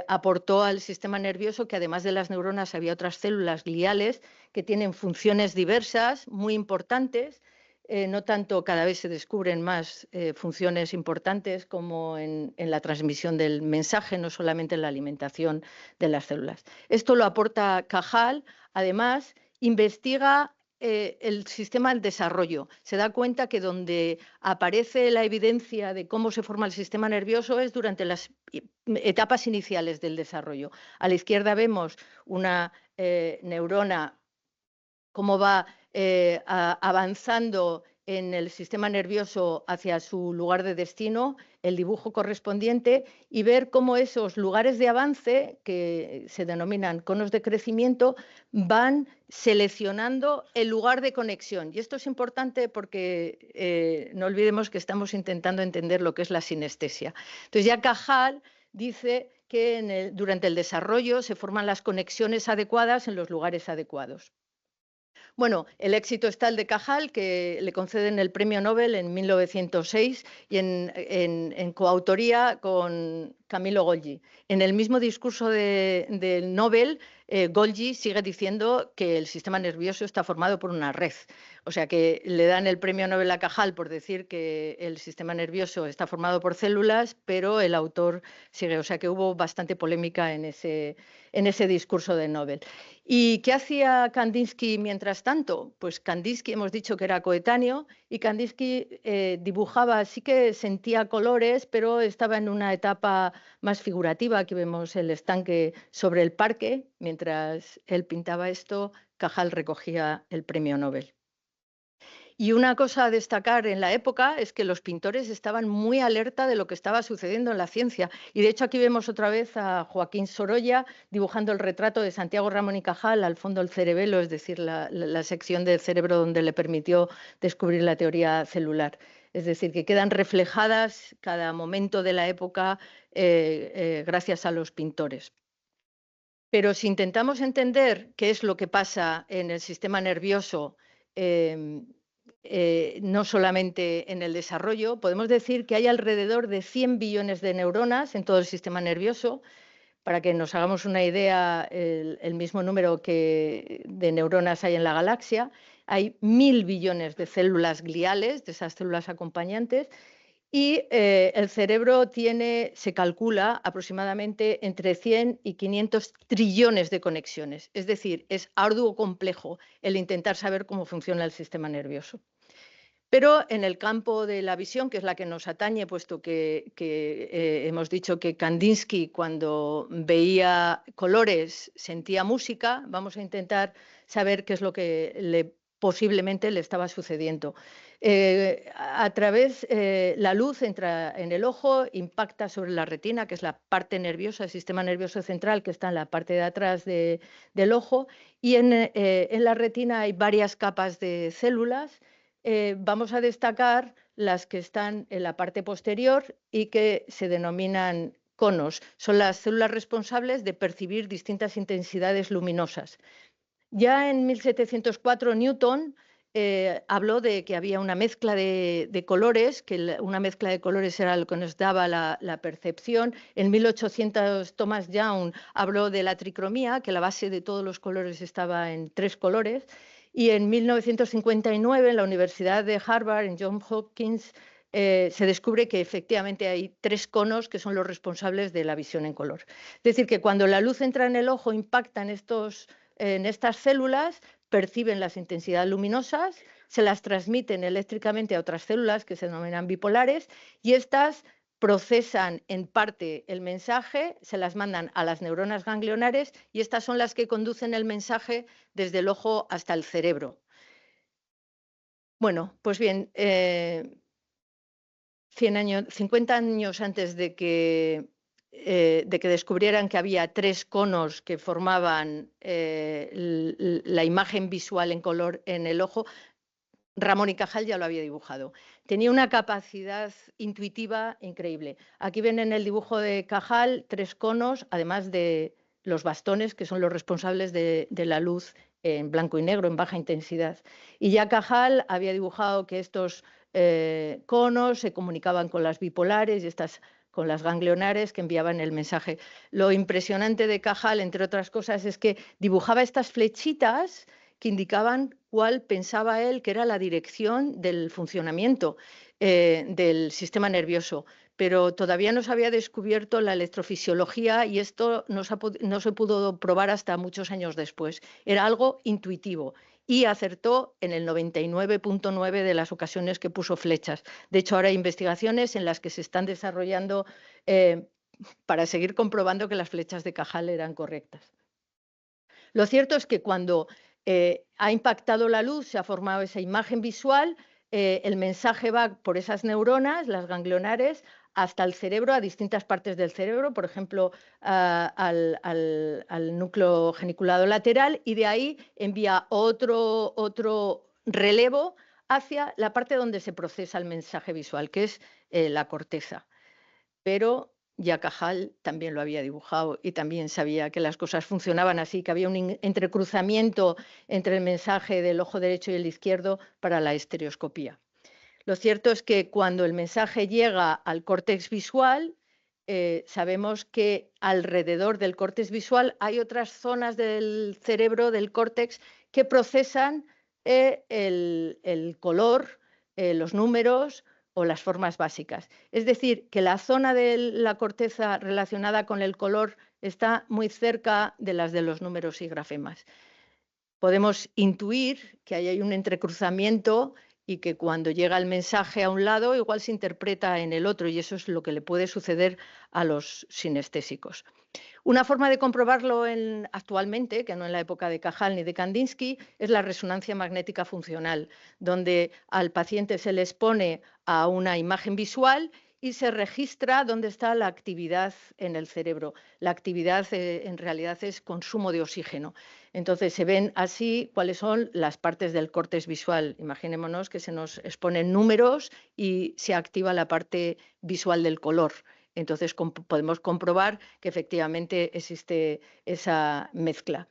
aportó al sistema nervioso que además de las neuronas había otras células gliales que tienen funciones diversas, muy importantes. No tanto, cada vez se descubren más funciones importantes como en la transmisión del mensaje, no solamente en la alimentación de las células. Esto lo aporta Cajal. Además, investiga el sistema del desarrollo. Se da cuenta que donde aparece la evidencia de cómo se forma el sistema nervioso es durante las etapas iniciales del desarrollo. A la izquierda vemos una neurona, cómo va avanzando en el sistema nervioso hacia su lugar de destino, el dibujo correspondiente, y ver cómo esos lugares de avance, que se denominan conos de crecimiento, van seleccionando el lugar de conexión. Y esto es importante porque no olvidemos que estamos intentando entender lo que es la sinestesia. Entonces ya Cajal dice que durante el desarrollo se forman las conexiones adecuadas en los lugares adecuados. Bueno, el éxito es tal de Cajal que le conceden el premio Nobel en 1906 y en coautoría con Camillo Golgi. En el mismo discurso del Nobel, Golgi sigue diciendo que el sistema nervioso está formado por una red. O sea que le dan el premio Nobel a Cajal por decir que el sistema nervioso está formado por células, pero el autor sigue. O sea que hubo bastante polémica en ese discurso de Nobel. ¿Y qué hacía Kandinsky mientras tanto? Pues Kandinsky hemos dicho que era coetáneo y Kandinsky dibujaba, sí que sentía colores, pero estaba en una etapa más figurativa. Aquí vemos el estanque sobre el parque. Mientras él pintaba esto, Cajal recogía el premio Nobel. Y una cosa a destacar en la época es que los pintores estaban muy alerta de lo que estaba sucediendo en la ciencia. Y de hecho aquí vemos otra vez a Joaquín Sorolla dibujando el retrato de Santiago Ramón y Cajal, al fondo el cerebelo, es decir, la sección del cerebro donde le permitió descubrir la teoría celular. Es decir, que quedan reflejadas cada momento de la época gracias a los pintores. Pero si intentamos entender qué es lo que pasa en el sistema nervioso, no solamente en el desarrollo, podemos decir que hay alrededor de 100 billones de neuronas en todo el sistema nervioso. Para que nos hagamos una idea, el mismo número que de neuronas hay en la galaxia. Hay 1000 billones de células gliales, de esas células acompañantes, y el cerebro se calcula aproximadamente entre 100 y 500 trillones de conexiones. Es decir, es arduo complejo el intentar saber cómo funciona el sistema nervioso. Pero en el campo de la visión, que es la que nos atañe, puesto que hemos dicho que Kandinsky cuando veía colores sentía música, vamos a intentar saber qué es lo que posiblemente le estaba sucediendo. A través, la luz entra en el ojo, impacta sobre la retina, que es la parte nerviosa, el sistema nervioso central, que está en la parte de atrás del ojo, y en la retina hay varias capas de células. Vamos a destacar las que están en la parte posterior y que se denominan conos. Son las células responsables de percibir distintas intensidades luminosas. Ya en 1704 Newton habló de que había una mezcla de colores, que una mezcla de colores era lo que nos daba la percepción. En 1800 Thomas Young habló de la tricromía, que la base de todos los colores estaba en 3 colores. Y en 1959, en la Universidad de Harvard, en Johns Hopkins, se descubre que efectivamente hay 3 conos que son los responsables de la visión en color. Es decir, que cuando la luz entra en el ojo, impacta en estas células, perciben las intensidades luminosas, se las transmiten eléctricamente a otras células que se denominan bipolares, y estas procesan en parte el mensaje, se las mandan a las neuronas ganglionares y estas son las que conducen el mensaje desde el ojo hasta el cerebro. Bueno, pues bien, 50 años antes de que descubrieran que había 3 conos que formaban la imagen visual en color en el ojo, Ramón y Cajal ya lo había dibujado. Tenía una capacidad intuitiva increíble. Aquí ven en el dibujo de Cajal 3 conos, además de los bastones, que son los responsables de la luz en blanco y negro, en baja intensidad. Y ya Cajal había dibujado que estos conos se comunicaban con las bipolares y estas con las ganglionares que enviaban el mensaje. Lo impresionante de Cajal, entre otras cosas, es que dibujaba estas flechitas que indicaban cuál pensaba él que era la dirección del funcionamiento del sistema nervioso, pero todavía no se había descubierto la electrofisiología y esto no se pudo probar hasta muchos años después. Era algo intuitivo y acertó en el 99.9 de las ocasiones que puso flechas. De hecho, ahora hay investigaciones en las que se están desarrollando para seguir comprobando que las flechas de Cajal eran correctas. Lo cierto es que cuando ha impactado la luz, se ha formado esa imagen visual, el mensaje va por esas neuronas, las ganglionares, hasta el cerebro, a distintas partes del cerebro, por ejemplo, al núcleo geniculado lateral, y de ahí envía otro relevo hacia la parte donde se procesa el mensaje visual, que es la corteza. Pero ya Cajal también lo había dibujado y también sabía que las cosas funcionaban así, que había un entrecruzamiento entre el mensaje del ojo derecho y el izquierdo para la estereoscopía. Lo cierto es que cuando el mensaje llega al córtex visual, sabemos que alrededor del córtex visual hay otras zonas del cerebro, del córtex, que procesan el color, los números o las formas básicas. Es decir, que la zona de la corteza relacionada con el color está muy cerca de las de los números y grafemas. Podemos intuir que ahí hay un entrecruzamiento y que cuando llega el mensaje a un lado igual se interpreta en el otro, y eso es lo que le puede suceder a los sinestésicos. Una forma de comprobarlo actualmente, que no en la época de Cajal ni de Kandinsky, es la resonancia magnética funcional, donde al paciente se le expone a una imagen visual y se registra dónde está la actividad en el cerebro. La actividad en realidad es consumo de oxígeno. Entonces se ven así cuáles son las partes del córtex visual. Imaginémonos que se nos exponen números y se activa la parte visual del color. Entonces podemos comprobar que efectivamente existe esa mezcla.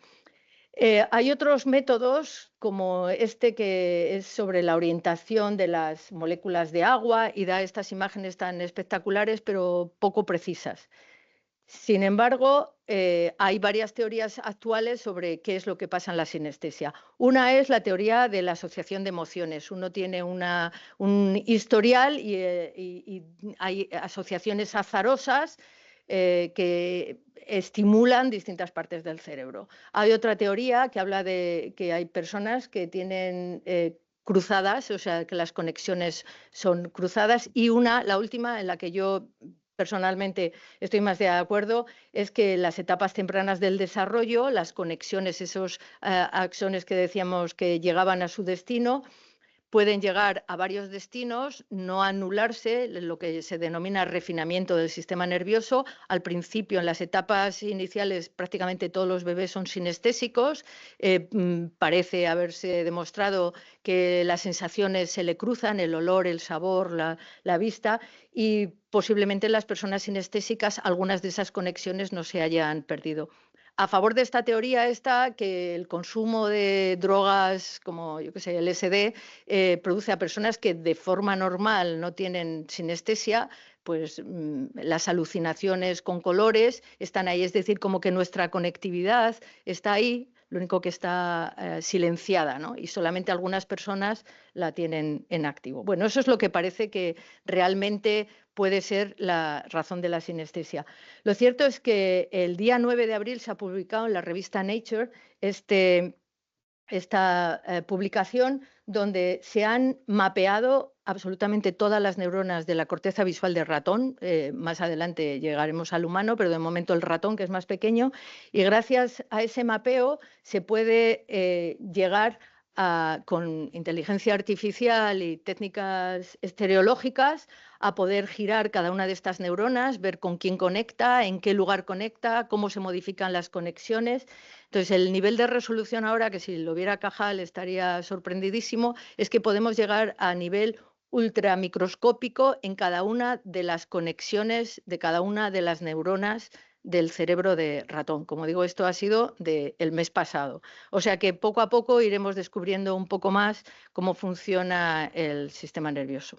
Hay otros métodos como este que es sobre la orientación de las moléculas de agua y da estas imágenes tan espectaculares pero poco precisas. Sin embargo, hay varias teorías actuales sobre qué es lo que pasa en la sinestesia. Una es la teoría de la asociación de emociones. Uno tiene un historial y hay asociaciones azarosas que estimulan distintas partes del cerebro. Hay otra teoría que habla de que hay personas que tienen cruzadas, o sea, que las conexiones son cruzadas, y la última en la que yo personalmente estoy más de acuerdo, es que las etapas tempranas del desarrollo, las conexiones, esos axones que decíamos que llegaban a su destino, pueden llegar a varios destinos, no anularse, lo que se denomina refinamiento del sistema nervioso. Al principio, en las etapas iniciales, prácticamente todos los bebés son sinestésicos. Parece haberse demostrado que las sensaciones se le cruzan, el olor, el sabor, la vista, y posiblemente en las personas sinestésicas algunas de esas conexiones no se hayan perdido. A favor de esta teoría está que el consumo de drogas como, yo qué sé, el LSD produce a personas que de forma normal no tienen sinestesia, pues las alucinaciones con colores están ahí, es decir, como que nuestra conectividad está ahí, lo único que está silenciada, ¿no? Y solamente algunas personas la tienen en activo. Bueno, eso es lo que parece que realmente puede ser la razón de la sinestesia. Lo cierto es que el día 9 de abril se ha publicado en la revista Nature esta publicación donde se han mapeado absolutamente todas las neuronas de la corteza visual del ratón. Más adelante llegaremos al humano, pero de momento el ratón, que es más pequeño, y gracias a ese mapeo se puede llegar con inteligencia artificial y técnicas estereológicas a poder girar cada una de estas neuronas, ver con quién conecta, en qué lugar conecta, cómo se modifican las conexiones. Entonces, el nivel de resolución ahora, que si lo viera Cajal estaría sorprendidísimo, es que podemos llegar a nivel ultramicroscópico en cada una de las conexiones de cada una de las neuronas del cerebro de ratón. Como digo, esto ha sido del mes pasado. O sea que poco a poco iremos descubriendo un poco más cómo funciona el sistema nervioso.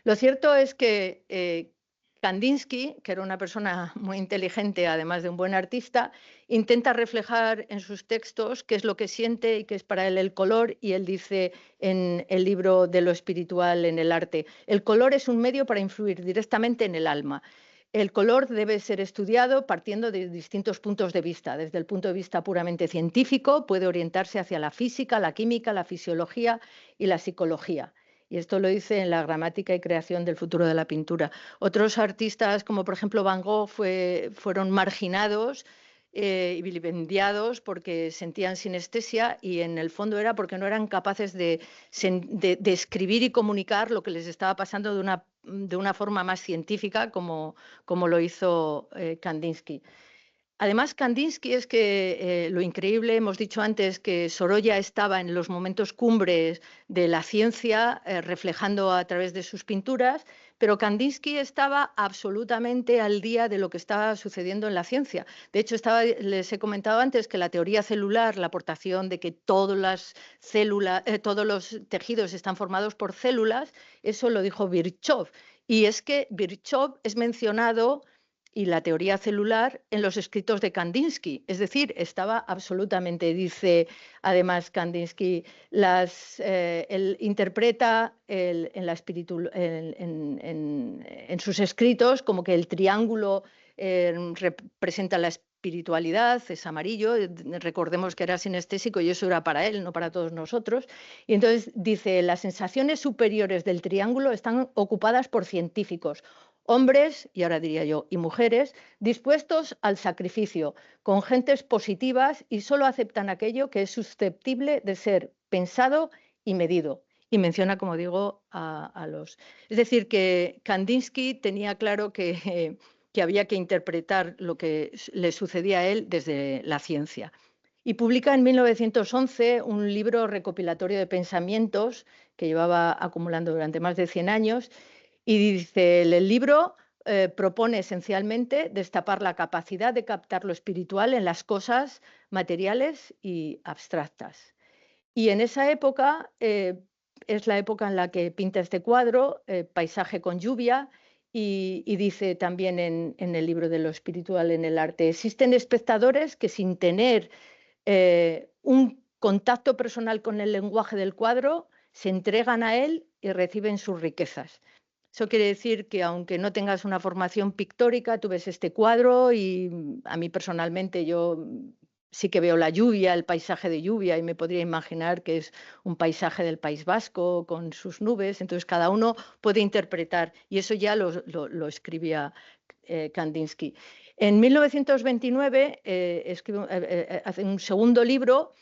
Lo cierto es que Kandinsky, que era una persona muy inteligente, además de un buen artista, intenta reflejar en sus textos qué es lo que siente y qué es para él el color, y él dice en el libro de lo espiritual en el arte: el color es un medio para influir directamente en el alma. El color debe ser estudiado partiendo de distintos puntos de vista. Desde el punto de vista puramente científico, puede orientarse hacia la física, la química, la fisiología y la psicología. Y esto lo dice en la gramática y creación del futuro de la pintura. Otros artistas, como por ejemplo Van Gogh, fueron marginados y vilipendiados porque sentían sinestesia, y en el fondo era porque no eran capaces de escribir y comunicar lo que les estaba pasando de una forma más científica, como lo hizo Kandinsky. Además, Kandinsky, es que lo increíble, hemos dicho antes que Sorolla estaba en los momentos cumbres de la ciencia, reflejando a través de sus pinturas, pero Kandinsky estaba absolutamente al día de lo que estaba sucediendo en la ciencia. De hecho, les he comentado antes que la teoría celular, la aportación de que todas las células, todos los tejidos están formados por células, eso lo dijo Virchow. Y es que Virchow es mencionado, y la teoría celular, en los escritos de Kandinsky. Es decir, estaba absolutamente, dice además Kandinsky, él interpreta en sus escritos como que el triángulo representa la espiritualidad, es amarillo. Recordemos que era sinestésico y eso era para él, no para todos nosotros. Y entonces dice: las sensaciones superiores del triángulo están ocupadas por científicos, hombres, y ahora diría yo, y mujeres, dispuestos al sacrificio, con gentes positivas, y solo aceptan aquello que es susceptible de ser pensado y medido. Y menciona, como digo, a los... Es decir, que Kandinsky tenía claro que había que interpretar lo que le sucedía a él desde la ciencia. Y publica en 1911 un libro recopilatorio de pensamientos que llevaba acumulando durante más de 100 años, y dice: el libro propone esencialmente destapar la capacidad de captar lo espiritual en las cosas materiales y abstractas. Y en esa época es la época en la que pinta este cuadro, Paisaje con lluvia, y dice también en el libro de lo espiritual en el arte: existen espectadores que, sin tener un contacto personal con el lenguaje del cuadro, se entregan a él y reciben sus riquezas. Eso quiere decir que, aunque no tengas una formación pictórica, tú ves este cuadro, y a mí personalmente yo sí que veo la lluvia, el paisaje de lluvia, y me podría imaginar que es un paisaje del País Vasco con sus nubes. Entonces cada uno puede interpretar, y eso ya lo escribía Kandinsky. En 1929 hace un segundo libro,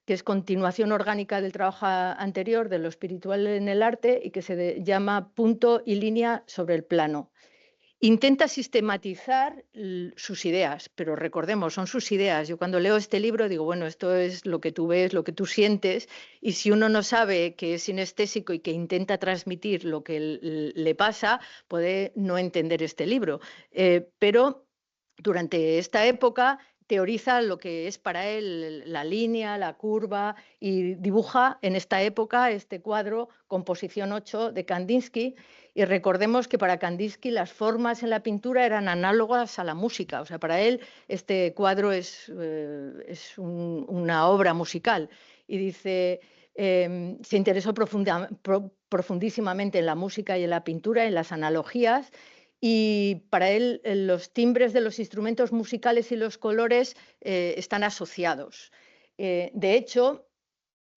que es continuación orgánica del trabajo anterior, de lo espiritual en el arte, y que se llama Punto y línea sobre el plano. Intenta sistematizar sus ideas, pero recordemos, son sus ideas. Yo cuando leo este libro digo, bueno, esto es lo que tú ves, lo que tú sientes, y si uno no sabe que es sinestésico y que intenta transmitir lo que le pasa, puede no entender este libro. Pero durante esta época teoriza lo que es para él la línea, la curva, y dibuja en esta época este cuadro, Composición 8, de Kandinsky. Y recordemos que para Kandinsky las formas en la pintura eran análogas a la música. O sea, para él este cuadro es una obra musical. Y dice, se interesó profundísimamente en la música y en la pintura, en las analogías. Y para él los timbres de los instrumentos musicales y los colores están asociados. De hecho,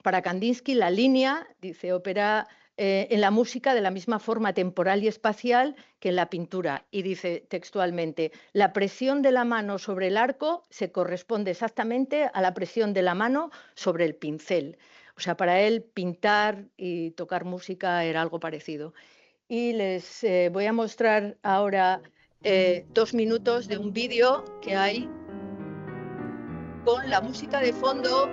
para Kandinsky la línea, dice, opera en la música de la misma forma temporal y espacial que en la pintura. Y dice textualmente: la presión de la mano sobre el arco se corresponde exactamente a la presión de la mano sobre el pincel. O sea, para él pintar y tocar música era algo parecido. y les voy a mostrar ahora 2 minutos de un vídeo que hay con la música de fondo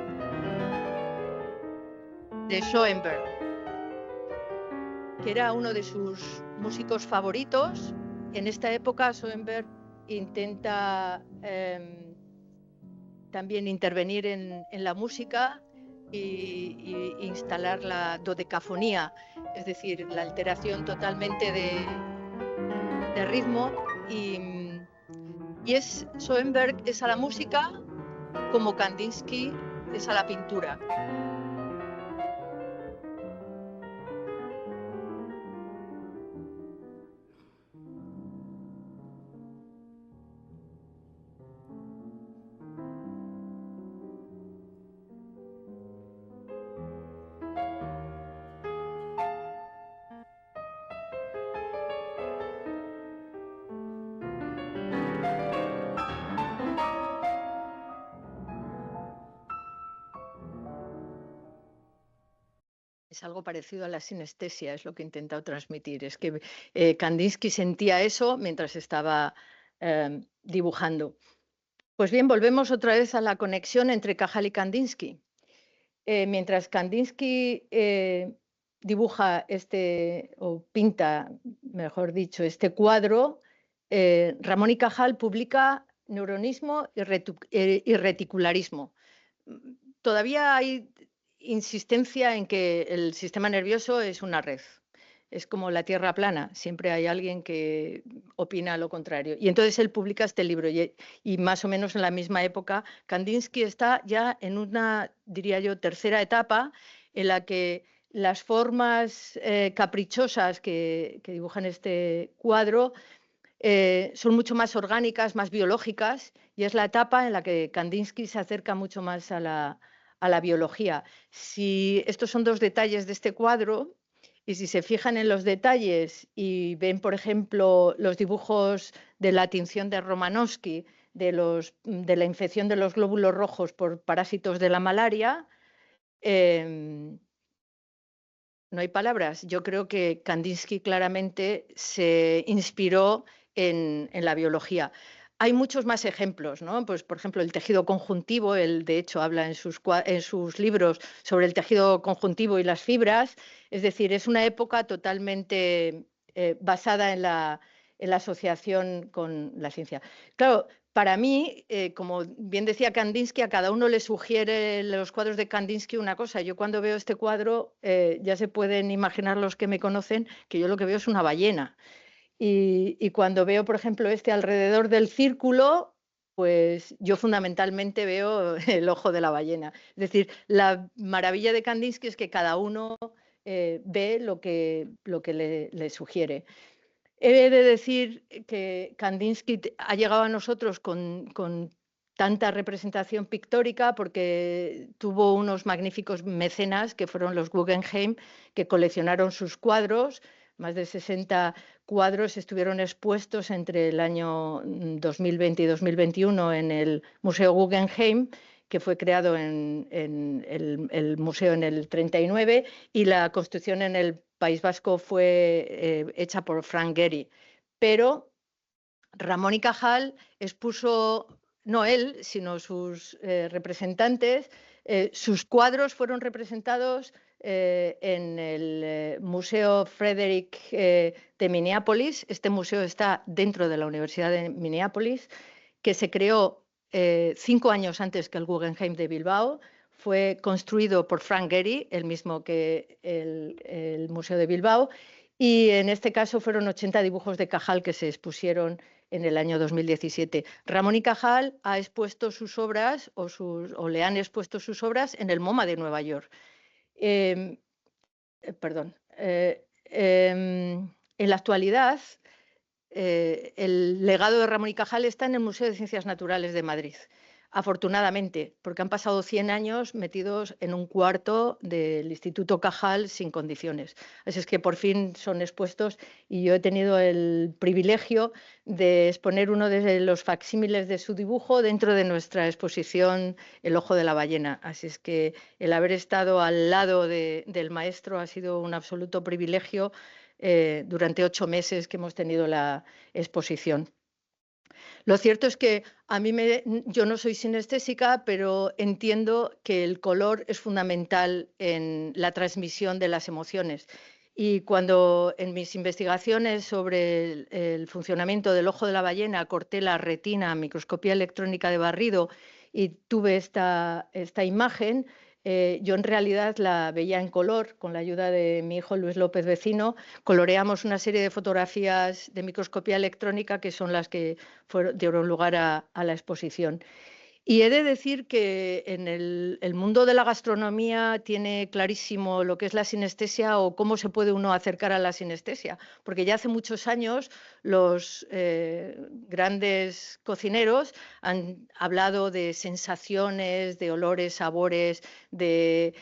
de Schoenberg, que era uno de sus músicos favoritos. En esta época Schoenberg intenta también intervenir en la música y instalar la dodecafonía, es decir, la alteración totalmente de ritmo. Y Schoenberg es a la música como Kandinsky es a la pintura. Es algo parecido a la sinestesia, es lo que he intentado transmitir. Es que Kandinsky sentía eso mientras estaba dibujando. Pues bien, volvemos otra vez a la conexión entre Cajal y Kandinsky. Mientras Kandinsky dibuja o pinta, mejor dicho, este cuadro, Ramón y Cajal publica Neuronismo y Reticularismo. Todavía hay insistencia en que el sistema nervioso es una red. Es como la Tierra plana, siempre hay alguien que opina lo contrario. Y entonces él publica este libro y más o menos en la misma época Kandinsky está ya en una, diría yo, tercera etapa en la que las formas caprichosas que dibujan este cuadro son mucho más orgánicas, más biológicas, y es la etapa en la que Kandinsky se acerca mucho más a la biología. Si estos son 2 detalles de este cuadro, y si se fijan en los detalles y ven, por ejemplo, los dibujos de la tinción de Romanowski, de la infección de los glóbulos rojos por parásitos de la malaria, no hay palabras. Yo creo que Kandinsky claramente se inspiró en la biología. Hay muchos más ejemplos, ¿no? Pues, por ejemplo, el tejido conjuntivo, él de hecho habla en sus libros sobre el tejido conjuntivo y las fibras. Es decir, es una época totalmente basada en la asociación con la ciencia. Claro, para mí, como bien decía Kandinsky, a cada uno le sugiere los cuadros de Kandinsky una cosa. Yo cuando veo este cuadro, ya se pueden imaginar los que me conocen, que yo lo que veo es una ballena. Y cuando veo, por ejemplo, alrededor del círculo, pues yo fundamentalmente veo el ojo de la ballena. Es decir, la maravilla de Kandinsky es que cada uno ve lo que le sugiere. He de decir que Kandinsky ha llegado a nosotros con tanta representación pictórica porque tuvo unos magníficos mecenas que fueron los Guggenheim, que coleccionaron sus cuadros. Más de 60 cuadros estuvieron expuestos entre el año 2020 y 2021 en el Museo Guggenheim, que fue creado en el museo en el 39, y la construcción en el País Vasco fue hecha por Frank Gehry. Pero Ramón y Cajal expuso, no él, sino sus representantes, sus cuadros fueron representados en el Museo Frederick de Minneapolis. Este museo está dentro de la Universidad de Minneapolis, que se creó 5 años antes que el Guggenheim de Bilbao. Fue construido por Frank Gehry, el mismo que el Museo de Bilbao, y en este caso fueron 80 dibujos de Cajal que se expusieron en el año 2017. Ramón y Cajal ha expuesto sus obras o le han expuesto sus obras en el MoMA de Nueva York. En la actualidad, el legado de Ramón y Cajal está en el Museo de Ciencias Naturales de Madrid, afortunadamente, porque han pasado 100 años metidos en un cuarto del Instituto Cajal sin condiciones. Así es que por fin son expuestos y yo he tenido el privilegio de exponer uno de los facsímiles de su dibujo dentro de nuestra exposición El ojo de la ballena. Así es que el haber estado al lado del maestro ha sido un absoluto privilegio, durante 8 meses que hemos tenido la exposición. Lo cierto es que yo no soy sinestésica, pero entiendo que el color es fundamental en la transmisión de las emociones. Y cuando en mis investigaciones sobre el funcionamiento del ojo de la ballena corté la retina a microscopía electrónica de barrido y tuve esta imagen, yo en realidad la veía en color con la ayuda de mi hijo Luis López Vecino. Coloreamos una serie de fotografías de microscopía electrónica que son las que dieron lugar a la exposición. Y he de decir que en el mundo de la gastronomía tiene clarísimo lo que es la sinestesia o cómo se puede uno acercar a la sinestesia, porque ya hace muchos años los grandes cocineros han hablado de sensaciones, de olores, sabores, de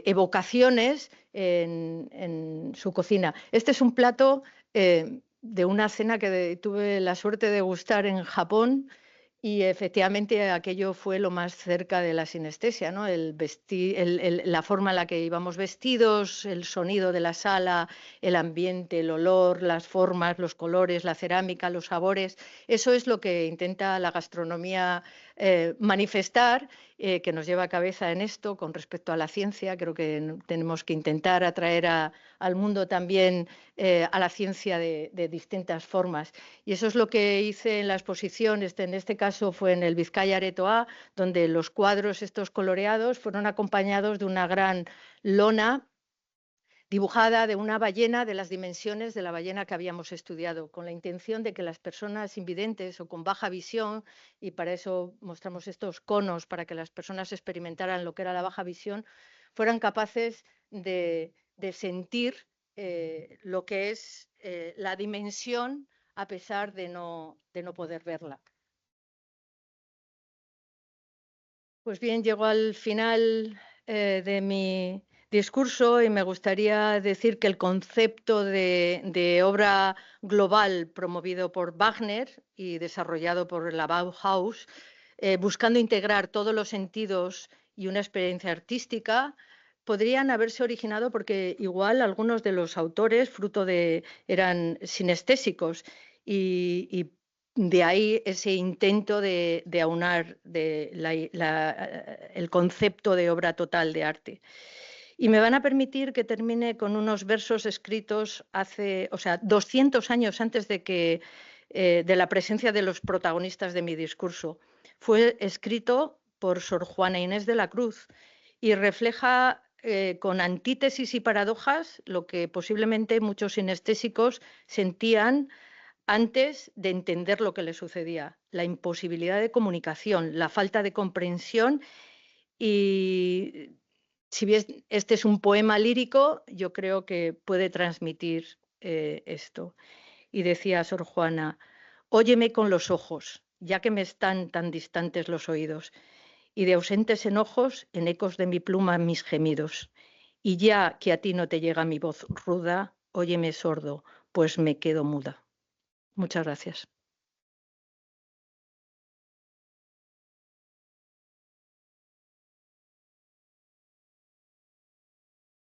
evocaciones en su cocina. Este es un plato de una cena que tuve la suerte de degustar en Japón. Y efectivamente aquello fue lo más cerca de la sinestesia, ¿no? La forma en la que íbamos vestidos, el sonido de la sala, el ambiente, el olor, las formas, los colores, la cerámica, los sabores. Eso es lo que intenta la gastronomía manifestar, que nos lleva a cabeza en esto con respecto a la ciencia. Creo que tenemos que intentar atraer al mundo también a la ciencia de distintas formas. Y eso es lo que hice en la exposición. En este caso fue en el Bizkaia Aretoa, donde los cuadros estos coloreados fueron acompañados de una gran lona dibujada de una ballena, de las dimensiones de la ballena que habíamos estudiado, con la intención de que las personas invidentes o con baja visión, y para eso mostramos estos conos para que las personas experimentaran lo que era la baja visión, fueran capaces de sentir lo que es la dimensión a pesar de no poder verla. Pues bien, llego al final de mi discurso y me gustaría decir que el concepto de obra global promovido por Wagner y desarrollado por la Bauhaus, buscando integrar todos los sentidos y una experiencia artística, podrían haberse originado porque igual algunos de los autores eran sinestésicos y de ahí ese intento de aunar el concepto de obra total de arte. Y me van a permitir que termine con unos versos escritos 200 años antes de la presencia de los protagonistas de mi discurso. Fue escrito por Sor Juana Inés de la Cruz y refleja con antítesis y paradojas lo que posiblemente muchos sinestésicos sentían antes de entender lo que le sucedía, la imposibilidad de comunicación, la falta de comprensión. Y si bien este es un poema lírico, yo creo que puede transmitir esto. Y decía Sor Juana: óyeme con los ojos, ya que me están tan distantes los oídos, y de ausentes enojos en ecos de mi pluma mis gemidos. Y ya que a ti no te llega mi voz ruda, óyeme sordo, pues me quedo muda. Muchas gracias.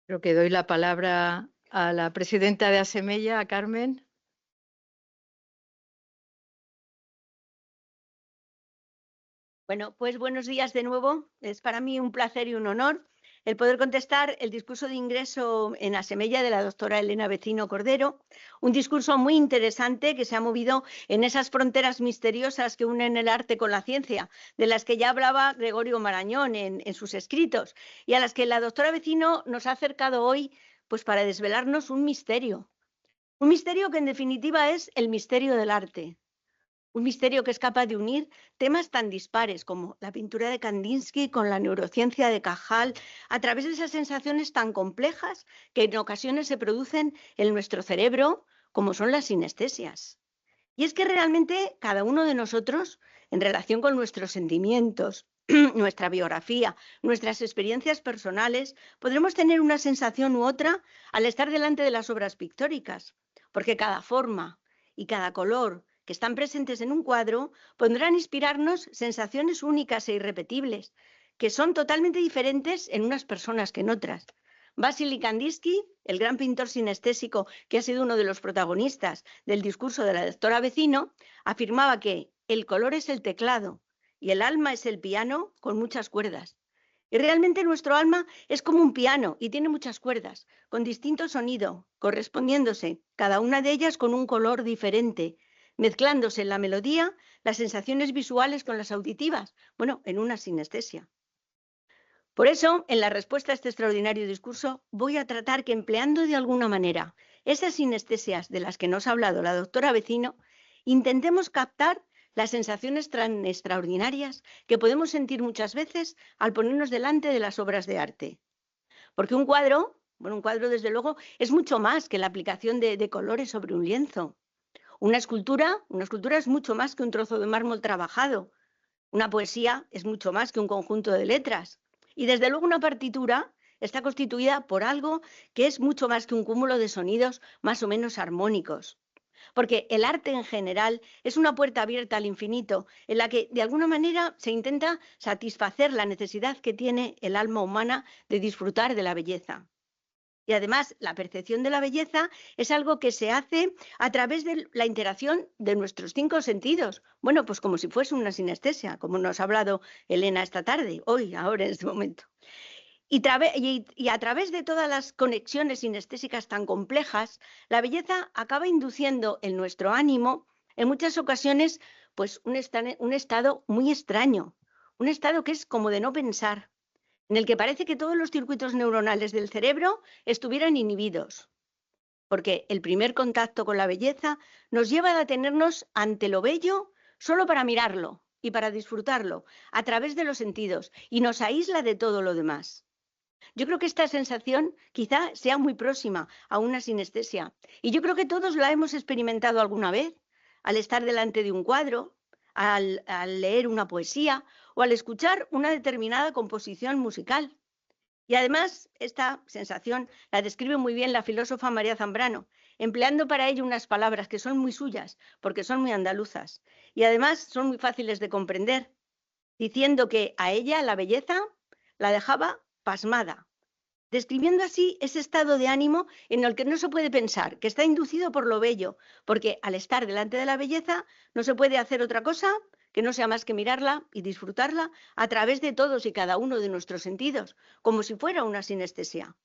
Creo que doy la palabra a la presidenta de Asemella, a Carmen. Bueno, pues buenos días de nuevo. Es para mí un placer y un honor el poder contestar el discurso de ingreso en Asemella de la doctora Elena Vecino Cordero, un discurso muy interesante que se ha movido en esas fronteras misteriosas que unen el arte con la ciencia, de las que ya hablaba Gregorio Marañón en sus escritos, y a las que la doctora Vecino nos ha acercado hoy pues para desvelarnos un misterio que en definitiva es el misterio del arte. Un misterio que es capaz de unir temas tan dispares como la pintura de Kandinsky con la neurociencia de Cajal, a través de esas sensaciones tan complejas que en ocasiones se producen en nuestro cerebro, como son las sinestesias. Y es que realmente cada uno de nosotros, en relación con nuestros sentimientos, nuestra biografía, nuestras experiencias personales, podremos tener una sensación u otra al estar delante de las obras pictóricas, porque cada forma y cada color que están presentes en un cuadro podrán inspirarnos sensaciones únicas e irrepetibles, que son totalmente diferentes en unas personas que en otras. Vasily Kandinsky, el gran pintor sinestésico que ha sido uno de los protagonistas del discurso de la doctora Vecino, afirmaba que el color es el teclado y el alma es el piano con muchas cuerdas. Y realmente nuestro alma es como un piano y tiene muchas cuerdas, con distinto sonido, correspondiéndose, cada una de ellas con un color diferente, mezclándose en la melodía las sensaciones visuales con las auditivas, bueno, en una sinestesia. Por eso, en la respuesta a este extraordinario discurso, voy a tratar que empleando de alguna manera esas sinestesias de las que nos ha hablado la doctora Vecino, intentemos captar las sensaciones tan extraordinarias que podemos sentir muchas veces al ponernos delante de las obras de arte. Porque un cuadro, bueno, un cuadro desde luego es mucho más que la aplicación de colores sobre un lienzo. Una escultura es mucho más que un trozo de mármol trabajado. Una poesía es mucho más que un conjunto de letras. Y desde luego una partitura está constituida por algo que es mucho más que un cúmulo de sonidos más o menos armónicos. Porque el arte en general es una puerta abierta al infinito, en la que de alguna manera se intenta satisfacer la necesidad que tiene el alma humana de disfrutar de la belleza. Y además, la percepción de la belleza es algo que se hace a través de la interacción de nuestros 5 sentidos. Bueno, pues como si fuese una sinestesia, como nos ha hablado Elena esta tarde, hoy, ahora, en este momento. Y a través de todas las conexiones sinestésicas tan complejas, la belleza acaba induciendo en nuestro ánimo, en muchas ocasiones, pues un estado muy extraño, un estado que es como de no pensar, en el que parece que todos los circuitos neuronales del cerebro estuvieran inhibidos. Porque el primer contacto con la belleza nos lleva a detenernos ante lo bello solo para mirarlo y para disfrutarlo a través de los sentidos y nos aísla de todo lo demás. Yo creo que esta sensación quizá sea muy próxima a una sinestesia y yo creo que todos la hemos experimentado alguna vez al estar delante de un cuadro, al leer una poesía o al escuchar una determinada composición musical. Y además, esta sensación la describe muy bien la filósofa María Zambrano, empleando para ello unas palabras que son muy suyas, porque son muy andaluzas, y además son muy fáciles de comprender, diciendo que a ella la belleza la dejaba pasmada, describiendo así ese estado de ánimo en el que no se puede pensar, que está inducido por lo bello, porque al estar delante de la belleza no se puede hacer otra cosa que no sea más que mirarla y disfrutarla a través de todos y cada uno de nuestros sentidos, como si fuera una sinestesia.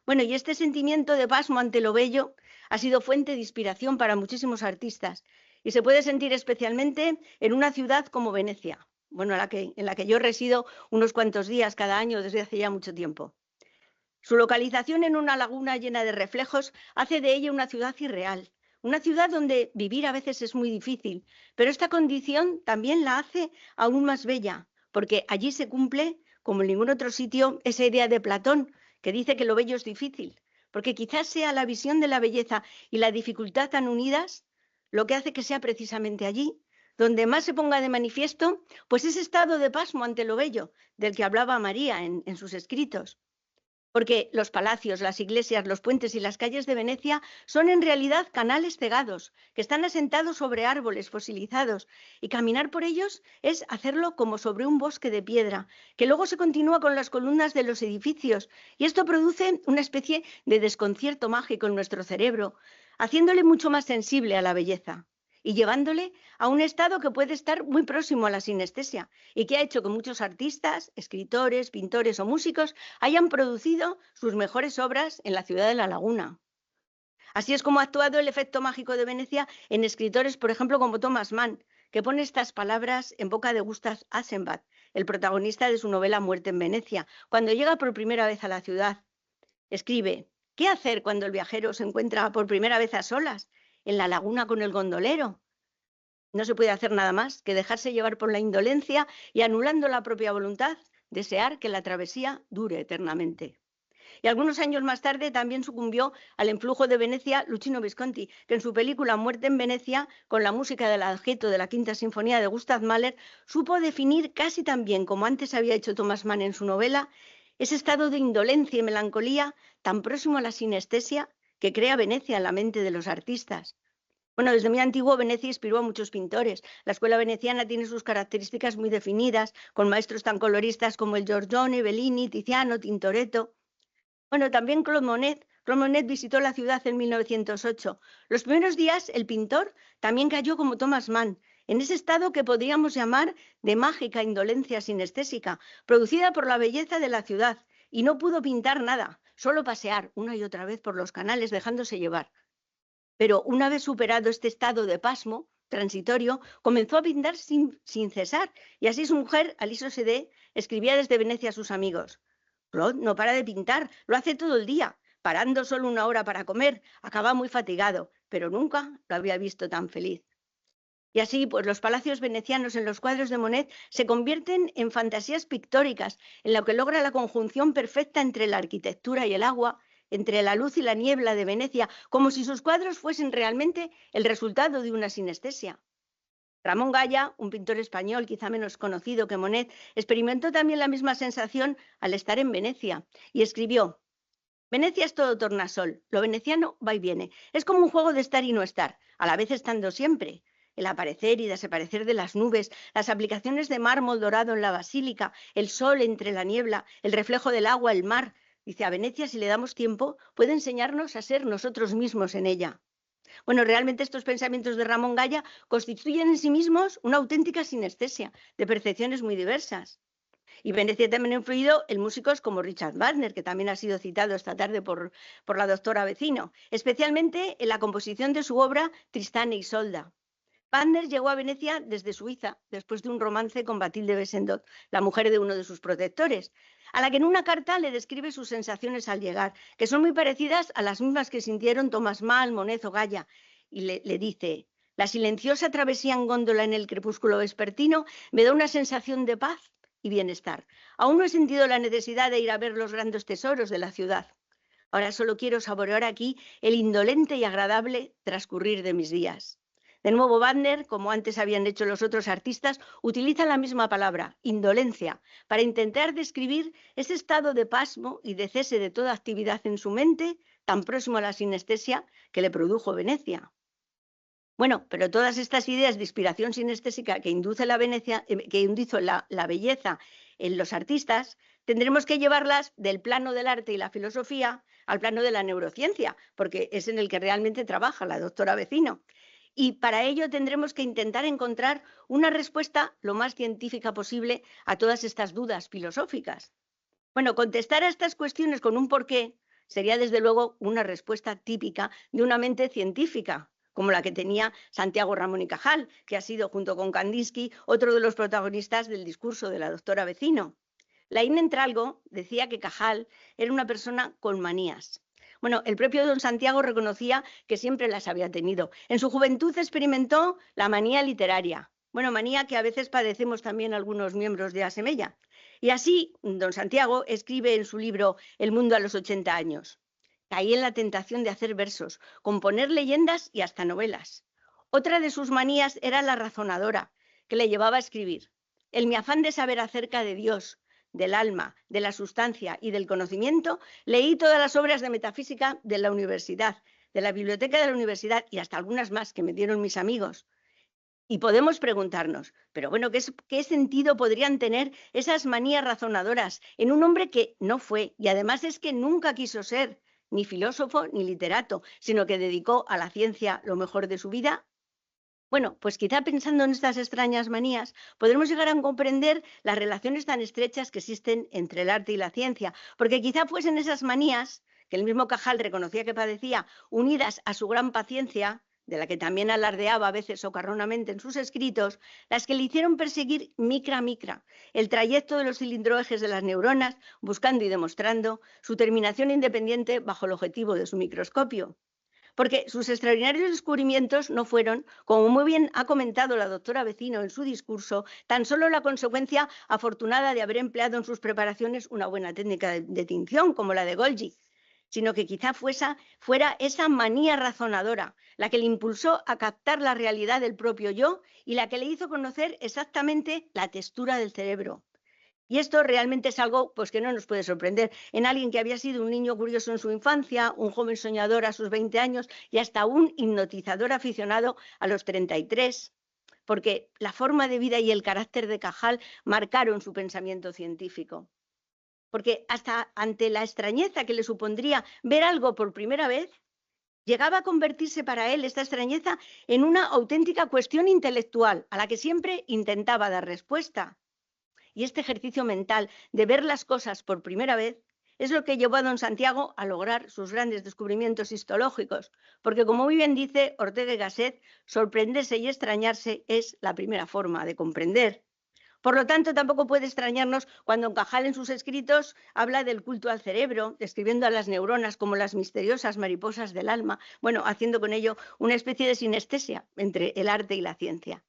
Bueno, y este sentimiento de pasmo ante lo bello ha sido fuente de inspiración para muchísimos artistas y se puede sentir especialmente en una ciudad como Venecia, bueno, en la que yo resido unos cuantos días cada año desde hace ya mucho tiempo. Su localización en una laguna llena de reflejos hace de ella una ciudad irreal, una ciudad donde vivir a veces es muy difícil, pero esta condición también la hace aún más bella, porque allí se cumple, como en ningún otro sitio, esa idea de Platón, que dice que lo bello es difícil, porque quizás sea la visión de la belleza y la dificultad tan unidas lo que hace que sea precisamente allí donde más se ponga de manifiesto pues ese estado de pasmo ante lo bello del que hablaba María en sus escritos. Porque los palacios, las iglesias, los puentes y las calles de Venecia son en realidad canales cegados, que están asentados sobre árboles fosilizados, y caminar por ellos es hacerlo como sobre un bosque de piedra, que luego se continúa con las columnas de los edificios, y esto produce una especie de desconcierto mágico en nuestro cerebro, haciéndole mucho más sensible a la belleza y llevándole a un estado que puede estar muy próximo a la sinestesia y que ha hecho que muchos artistas, escritores, pintores o músicos hayan producido sus mejores obras en la ciudad de La Laguna. Así es como ha actuado el efecto mágico de Venecia en escritores, por ejemplo, como Thomas Mann, que pone estas palabras en boca de Gustav Aschenbach, el protagonista de su novela Muerte en Venecia, cuando llega por primera vez a la ciudad. Escribe: ¿qué hacer cuando el viajero se encuentra por primera vez a solas en la laguna con el gondolero? No se puede hacer nada más que dejarse llevar por la indolencia y, anulando la propia voluntad, desear que la travesía dure eternamente. Y algunos años más tarde también sucumbió al influjo de Venecia Luchino Visconti, que en su película Muerte en Venecia, con la música del Adagio de la Quinta Sinfonía de Gustav Mahler, supo definir casi tan bien como antes había hecho Thomas Mann en su novela, ese estado de indolencia y melancolía tan próximo a la sinestesia que crea Venecia en la mente de los artistas. Bueno, desde muy antiguo Venecia inspiró a muchos pintores. La escuela veneciana tiene sus características muy definidas, con maestros tan coloristas como el Giorgione, Bellini, Tiziano, Tintoretto. Bueno, también Claude Monet. Claude Monet visitó la ciudad en 1908. Los primeros días, el pintor también cayó como Thomas Mann, en ese estado que podríamos llamar de mágica indolencia sinestésica, producida por la belleza de la ciudad, y no pudo pintar nada, solo pasear una y otra vez por los canales dejándose llevar. Pero una vez superado este estado de pasmo transitorio, comenzó a pintar sin cesar, y así su mujer, Alice Ossédet, escribía desde Venecia a sus amigos: Claude no para de pintar, lo hace todo el día, parando solo una hora para comer, acaba muy fatigado, pero nunca lo había visto tan feliz. Y así, pues los palacios venecianos en los cuadros de Monet se convierten en fantasías pictóricas, en lo que logra la conjunción perfecta entre la arquitectura y el agua, entre la luz y la niebla de Venecia, como si sus cuadros fuesen realmente el resultado de una sinestesia. Ramón Gaya, un pintor español quizá menos conocido que Monet, experimentó también la misma sensación al estar en Venecia y escribió: Venecia es todo tornasol, lo veneciano va y viene, es como un juego de estar y no estar, a la vez estando siempre. El aparecer y desaparecer de las nubes, las aplicaciones de mármol dorado en la basílica, el sol entre la niebla, el reflejo del agua, el mar. Dice, a Venecia, si le damos tiempo, puede enseñarnos a ser nosotros mismos en ella. Bueno, realmente estos pensamientos de Ramón Gaya constituyen en sí mismos una auténtica sinestesia de percepciones muy diversas. Y Venecia también ha influido en músicos como Richard Wagner, que también ha sido citado esta tarde por la doctora Vecino, especialmente en la composición de su obra Tristán e Isolda. Wagner llegó a Venecia desde Suiza, después de un romance con Bathilde Bessendot, la mujer de uno de sus protectores, a la que en una carta le describe sus sensaciones al llegar, que son muy parecidas a las mismas que sintieron Thomas Mann, Monet o Gaya, y le dice: la silenciosa travesía en góndola en el crepúsculo vespertino me da una sensación de paz y bienestar. Aún no he sentido la necesidad de ir a ver los grandes tesoros de la ciudad. Ahora solo quiero saborear aquí el indolente y agradable transcurrir de mis días. De nuevo, Wagner, como antes habían hecho los otros artistas, utiliza la misma palabra, indolencia, para intentar describir ese estado de pasmo y de cese de toda actividad en su mente, tan próximo a la sinestesia que le produjo Venecia. Bueno, pero todas estas ideas de inspiración sinestésica que induce la belleza en los artistas, tendremos que llevarlas del plano del arte y la filosofía al plano de la neurociencia, porque es en el que realmente trabaja la doctora Vecino. Y para ello tendremos que intentar encontrar una respuesta lo más científica posible a todas estas dudas filosóficas. Bueno, contestar a estas cuestiones con un porqué sería desde luego una respuesta típica de una mente científica, como la que tenía Santiago Ramón y Cajal, que ha sido, junto con Kandinsky, otro de los protagonistas del discurso de la doctora Vecino. Laín Entralgo decía que Cajal era una persona con manías. Bueno, el propio don Santiago reconocía que siempre las había tenido. En su juventud experimentó la manía literaria. Bueno, manía que a veces padecemos también algunos miembros de Asemella. Y así, don Santiago escribe en su libro El mundo a los 80 años. Caí en la tentación de hacer versos, componer leyendas y hasta novelas. Otra de sus manías era la razonadora, que le llevaba a escribir. En mi afán de saber acerca de Dios, del alma, de la sustancia y del conocimiento, leí todas las obras de metafísica de la universidad, de la biblioteca de la universidad y hasta algunas más que me dieron mis amigos. Y podemos preguntarnos, pero bueno, ¿qué sentido podrían tener esas manías razonadoras en un hombre que no fue, y además es que nunca quiso ser ni filósofo ni literato, sino que dedicó a la ciencia lo mejor de su vida? Bueno, pues quizá pensando en estas extrañas manías, podremos llegar a comprender las relaciones tan estrechas que existen entre el arte y la ciencia, porque quizá fuesen esas manías, que el mismo Cajal reconocía que padecía, unidas a su gran paciencia, de la que también alardeaba a veces socarronamente en sus escritos, las que le hicieron perseguir micra a micra el trayecto de los cilindroejes de las neuronas, buscando y demostrando su terminación independiente bajo el objetivo de su microscopio. Porque sus extraordinarios descubrimientos no fueron, como muy bien ha comentado la doctora Vecino en su discurso, tan solo la consecuencia afortunada de haber empleado en sus preparaciones una buena técnica de tinción, como la de Golgi, sino que quizá fuera esa manía razonadora la que le impulsó a captar la realidad del propio yo y la que le hizo conocer exactamente la textura del cerebro. Y esto realmente es algo pues, que no nos puede sorprender en alguien que había sido un niño curioso en su infancia, un joven soñador a sus 20 años y hasta un hipnotizador aficionado a los 33, porque la forma de vida y el carácter de Cajal marcaron su pensamiento científico. porque hasta ante la extrañeza que le supondría ver algo por primera vez, llegaba a convertirse para él esta extrañeza en una auténtica cuestión intelectual a la que siempre intentaba dar respuesta. Y este ejercicio mental de ver las cosas por primera vez es lo que llevó a don Santiago a lograr sus grandes descubrimientos histológicos, porque como muy bien dice Ortega y Gasset, sorprenderse y extrañarse es la primera forma de comprender. Por lo tanto, tampoco puede extrañarnos cuando Cajal en sus escritos habla del culto al cerebro, describiendo a las neuronas como las misteriosas mariposas del alma, bueno, haciendo con ello una especie de sinestesia entre el arte y la ciencia.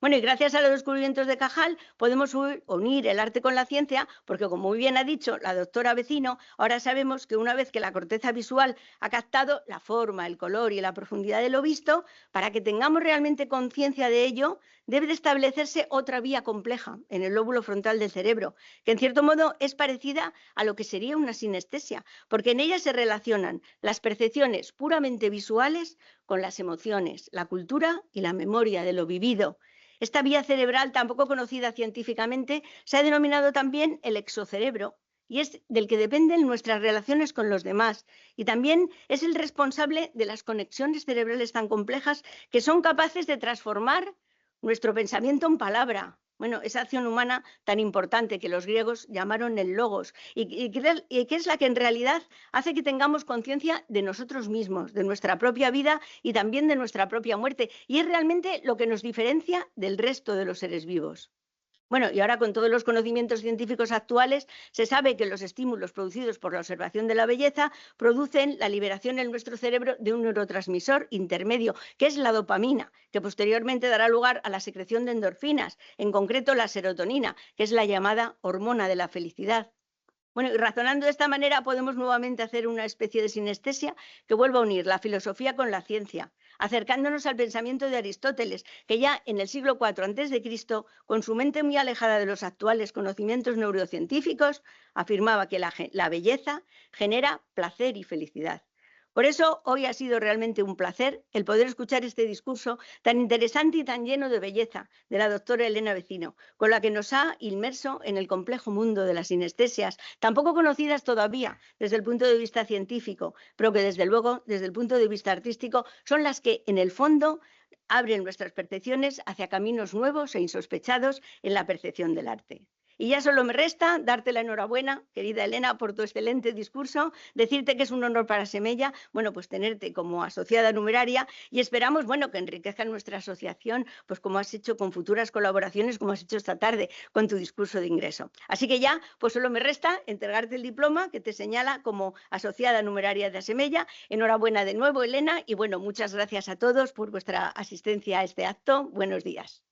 Bueno, y gracias a los descubrimientos de Cajal podemos unir el arte con la ciencia, porque como muy bien ha dicho la doctora Vecino, ahora sabemos que una vez que la corteza visual ha captado la forma, el color y la profundidad de lo visto, para que tengamos realmente conciencia de ello, debe de establecerse otra vía compleja en el lóbulo frontal del cerebro, que en cierto modo es parecida a lo que sería una sinestesia, porque en ella se relacionan las percepciones puramente visuales con las emociones, la cultura y la memoria de lo vivido. Esta vía cerebral, tampoco conocida científicamente, se ha denominado también el exocerebro y es del que dependen nuestras relaciones con los demás y también es el responsable de las conexiones cerebrales tan complejas que son capaces de transformar nuestro pensamiento en palabra. Bueno, esa acción humana tan importante que los griegos llamaron el logos y que es la que en realidad hace que tengamos conciencia de nosotros mismos, de nuestra propia vida y también de nuestra propia muerte. Y es realmente lo que nos diferencia del resto de los seres vivos. Bueno, y ahora con todos los conocimientos científicos actuales, se sabe que los estímulos producidos por la observación de la belleza producen la liberación en nuestro cerebro de un neurotransmisor intermedio, que es la dopamina, que posteriormente dará lugar a la secreción de endorfinas, en concreto la serotonina, que es la llamada hormona de la felicidad. Bueno, y razonando de esta manera podemos nuevamente hacer una especie de sinestesia que vuelva a unir la filosofía con la ciencia, acercándonos al pensamiento de Aristóteles, que ya en el siglo IV a.C., con su mente muy alejada de los actuales conocimientos neurocientíficos, afirmaba que la belleza genera placer y felicidad. Por eso hoy ha sido realmente un placer el poder escuchar este discurso tan interesante y tan lleno de belleza de la doctora Elena Vecino, con la que nos ha inmerso en el complejo mundo de las sinestesias, tan poco conocidas todavía desde el punto de vista científico, pero que desde luego, desde el punto de vista artístico, son las que en el fondo abren nuestras percepciones hacia caminos nuevos e insospechados en la percepción del arte. Y ya solo me resta darte la enhorabuena, querida Elena, por tu excelente discurso, decirte que es un honor para Semella, bueno, pues tenerte como asociada numeraria y esperamos, bueno, que enriquezca nuestra asociación, pues como has hecho con futuras colaboraciones, como has hecho esta tarde con tu discurso de ingreso. Así que ya, pues solo me resta entregarte el diploma que te señala como asociada numeraria de Semella. Enhorabuena de nuevo, Elena, y bueno, muchas gracias a todos por vuestra asistencia a este acto. Buenos días.